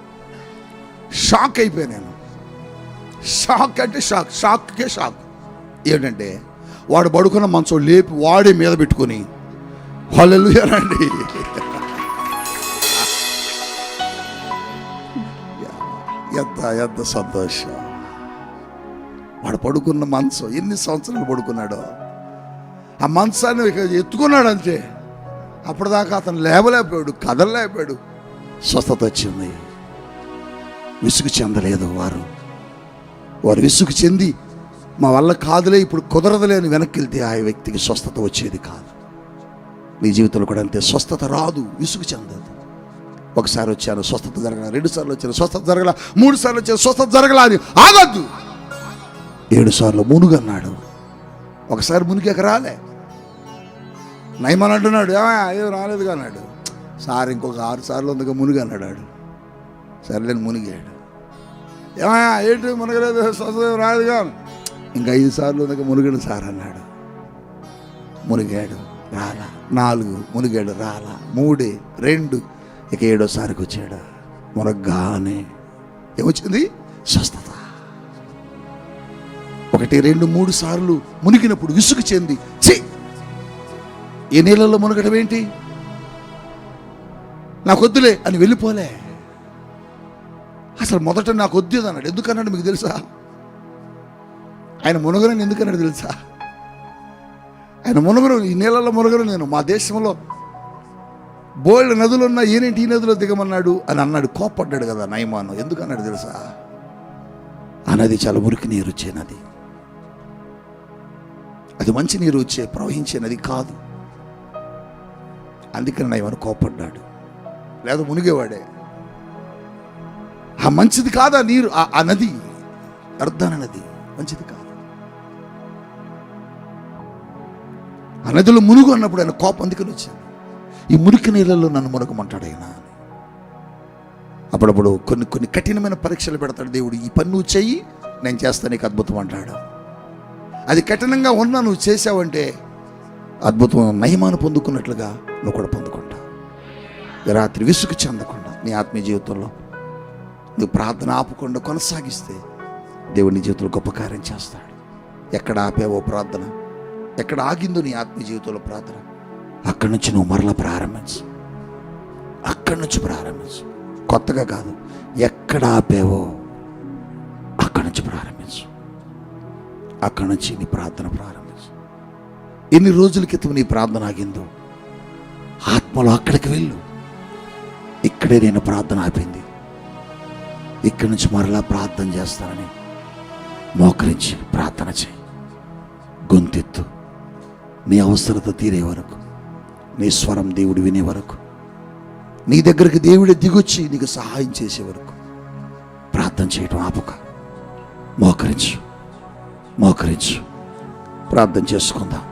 షాక్ అయిపోయా నేను. షాక్ అంటే షాక్కే షాక్. ఏంటంటే వాడు పడుకున్న మంచం లేపి వాడే మీద పెట్టుకొని హల్లెలూయా రండి. ఎంత సంతోషం. వాడు పడుకున్న మంచం ఎన్ని సంవత్సరాలు పడుకున్నాడో, ఆ మంచాన్ని ఎత్తుకున్నాడు అంతే. అప్పటిదాకా అతను లేవలేకపోయాడు, కదలలేకపోయాడు. స్వస్థత వచ్చింది. విసుగు చెందలేదు వారు విసుగు చెంది మా వల్ల కాదులే, ఇప్పుడు కుదరదులే అని వెనక్కి వెళ్తే ఆ వ్యక్తికి స్వస్థత వచ్చేది కాదు. నీ జీవితంలో కూడా అంతే. స్వస్థత రాదు, విసుగు చెందదు. ఒకసారి వచ్చాను, స్వస్థత జరగల. 2 సార్లు వచ్చాను, స్వస్థత జరగల. 3 సార్లు వచ్చాను, స్వస్థత జరగల. అని ఆగద్దు. 7 సార్లు మునుగన్నాడు. ఒకసారి మునిగాక రాలే. నయమని అంటున్నాడు, ఏం రాలేదుగా అన్నాడు. సార్ ఇంకొక 6 సార్లు అందుకు మునిగన్నాడు. సరేలేని మునిగాడు. ఏంటి మునగలేదు, స్వస్థత రాలేదుగా. ఇంకా 5 సార్లు అందుకు మునిగాడు సార్ అన్నాడు. మునిగాడు, రాలా. 4 మునిగాడు, రాలా. 3, 2, ఇక 7సారికి వచ్చాడు. మునగ్గానే ఏమొచ్చింది? స్వస్థత. 1, 2, 3 సార్లు మునిగినప్పుడు విసుగు చెంది, ఈ నీళ్ళల్లో మునగడం ఏంటి, నాకు వద్దులే అని వెళ్ళిపోలే. అసలు మొదట నాకు వద్దు అన్నాడు. ఎందుకన్నాడు మీకు తెలుసా? ఆయన మునగరని ఎందుకన్నాడు తెలుసా? ఆయన మునగరు, ఈ నీళ్ళల్లో మునగరు. నేను మా దేశంలో బోల్డ్ నదులు ఉన్నా ఏనేంటి ఈ నదిలో దిగమన్నాడు అని అన్నాడు. కోప్పడ్డాడు కదా నయమాను. ఎందుకన్నాడు తెలుసా? ఆ నది చాలా మురికి నీరు వచ్చే నది, అది మంచి నీరు వచ్చే ప్రవహించే నది కాదు. అందుకని నయమాను కోప్పడ్డాడు. లేదా మునిగేవాడే. ఆ మంచిది కాదు ఆ నీరు, ఆ నది, అర్ధాన నది మంచిది కాదు. ఆ నదిలో మునుగు అన్నప్పుడు ఆయన కోపం అందుకని వచ్చింది. ఈ మురికి నీళ్ళల్లో నన్ను మునగమంటాడు ఆయన. అప్పుడప్పుడు కొన్ని కఠినమైన పరీక్షలు పెడతాడు దేవుడు. ఈ పని నువ్వు చెయ్యి, నేను చేస్తాను, నీకు అద్భుతం అంటాడు. అది కఠినంగా ఉన్నా నువ్వు చేసావంటే అద్భుతం, నయమాను పొందుకున్నట్లుగా నువ్వు కూడా పొందుకుంటావు. రాత్రి విసుగు చెందకుండా నీ ఆత్మీయ జీవితంలో నువ్వు ప్రార్థన ఆపకుండా కొనసాగిస్తే దేవుడు నీ జీవితంలో గొప్ప కార్యం చేస్తాడు. ఎక్కడ ఆపావో ప్రార్థన, ఎక్కడ ఆగిందో నీ ఆత్మీయ జీవితంలో ప్రార్థన, అక్కడి నుంచి నువ్వు మరలా ప్రారంభించు. అక్కడి నుంచి ప్రారంభించు, కొత్తగా కాదు. ఎక్కడ ఆపావో అక్కడి నుంచి ప్రారంభించు. అక్కడి నుంచి నీ ప్రార్థన ప్రారంభించు. ఎన్ని రోజుల క్రితం నీ ప్రార్థన ఆగిందో ఆత్మలో అక్కడికి వెళ్ళు. ఇక్కడే నేను ప్రార్థన ఆపింది, ఇక్కడి నుంచి మరలా ప్రార్థన చేస్తానని మోకరించి ప్రార్థన చేయి. గొంతెత్తు. నీ అవసరత తీరే వరకు, నీ స్వరం దేవుడు వినే వరకు, నీ దగ్గరికి దేవుడే దిగొచ్చి నీకు సహాయం చేసే వరకు ప్రార్థన చేయటం ఆపక. మోకరించు, మోకరించు, ప్రార్థన చేసుకుందాం.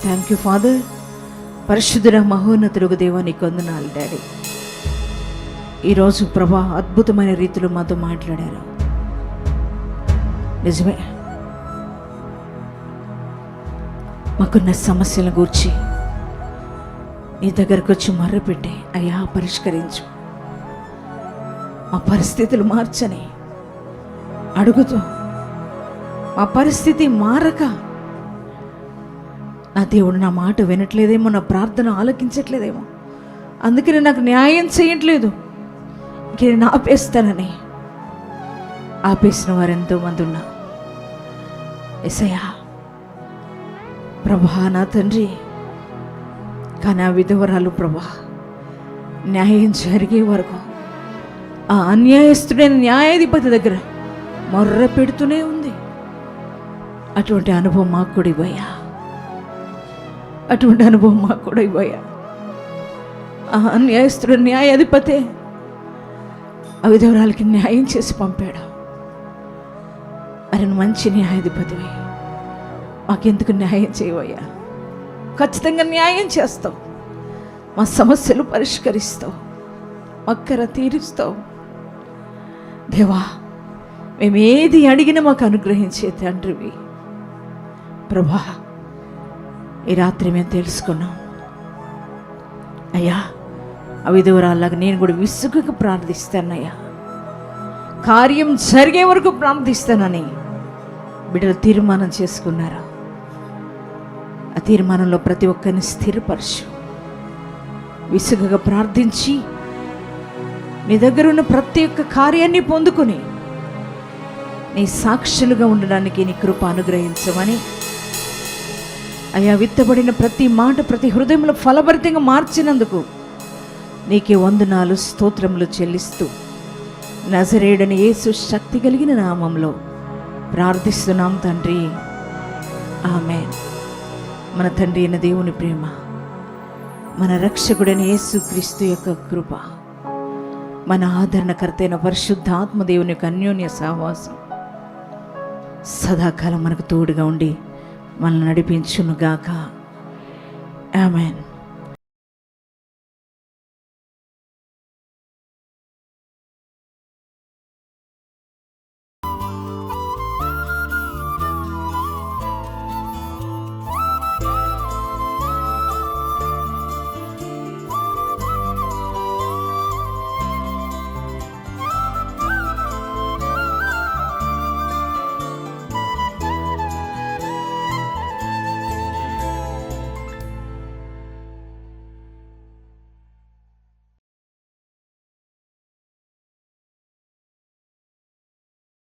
Thank you father. పరిశుద్ధుడ మహోన్నతుడుగు దేవా, నీకు వందనాలు డాడీ. ఈరోజు ప్రభా అద్భుతమైన రీతిలో మాతో మాట్లాడారు. నిజమే, మాకున్న సమస్యల గూర్చి నీ దగ్గరకు వచ్చి మర్రపెట్టి అయ్యా పరిష్కరించు, మా పరిస్థితులు మార్చని అడుగుతూ మా పరిస్థితి మారక నా దేవుడు నా మాట వినట్లేదేమో, నా ప్రార్థన ఆలకించట్లేదేమో, అందుకని నాకు న్యాయం చేయట్లేదు, ఇంక నేను ఆపేస్తానని ఆపేసిన వారు ఎంతోమంది ఉన్నా. యేసయ్యా ప్రభా నా తండ్రి, కానీ ఆ విధవరాలు ప్రభా న్యాయం జరిగే వరకు ఆ అన్యాయస్తుడైన న్యాయాధిపతి దగ్గర మొర్ర పెడుతూనే ఉంది. అటువంటి అనుభవం మాకు కూడా ఇవ్వయ్యా, అటువంటి అనుభవం మాకు కూడా ఇవ్వయ్యా. ఆ అన్యాయస్తుడు న్యాయాధిపతే ఆ విధవరాలకి న్యాయం చేసి పంపాడు. అరే మంచి న్యాయాధిపతివి, మాకెందుకు న్యాయం చేయవయ్యా? ఖచ్చితంగా న్యాయం చేస్తావు, మా సమస్యలు పరిష్కరిస్తావు, అక్కర తీరుస్తావు. దేవా, మేము ఏది అడిగినా మాకు అనుగ్రహించే తండ్రివి ప్రభా. ఈ రాత్రి మేము తెలుసుకున్నాం అయ్యా, ఆ విధవరాల్లాగా నేను కూడా విసుగుకు ప్రార్థిస్తానయ్యా, కార్యం జరిగే వరకు ప్రార్థిస్తానని బిడ్డలు తీర్మానం చేసుకున్నారు. ఆ తీర్మానంలో ప్రతి ఒక్కరిని స్థిరపరచు. విసుగగా ప్రార్థించి నీ దగ్గర ఉన్న ప్రతి ఒక్క కార్యాన్ని పొందుకొని నీ సాక్షులుగా ఉండడానికి నీ కృప అనుగ్రహించమని అయ్యా, విత్తబడిన ప్రతి మాట ప్రతి హృదయంలో ఫలభరితంగా మార్చినందుకు నీకే వందనాలు స్తోత్రములు చెల్లిస్తూ నజరేయుడని యేసు శక్తి కలిగిన నామంలో ప్రార్థిస్తున్నాం తండ్రి, ఆమేన్. మన తండ్రి అయిన దేవుని ప్రేమ, మన రక్షకుడైన యేసు క్రీస్తు యొక్క కృప, మన ఆదరణకర్త అయిన పరిశుద్ధాత్మ దేవుని యొక్క అన్యోన్య సహవాసం సదాకాలం మనకు తోడుగా ఉండి మనల్ని నడిపించునుగాక. ఆమేన్.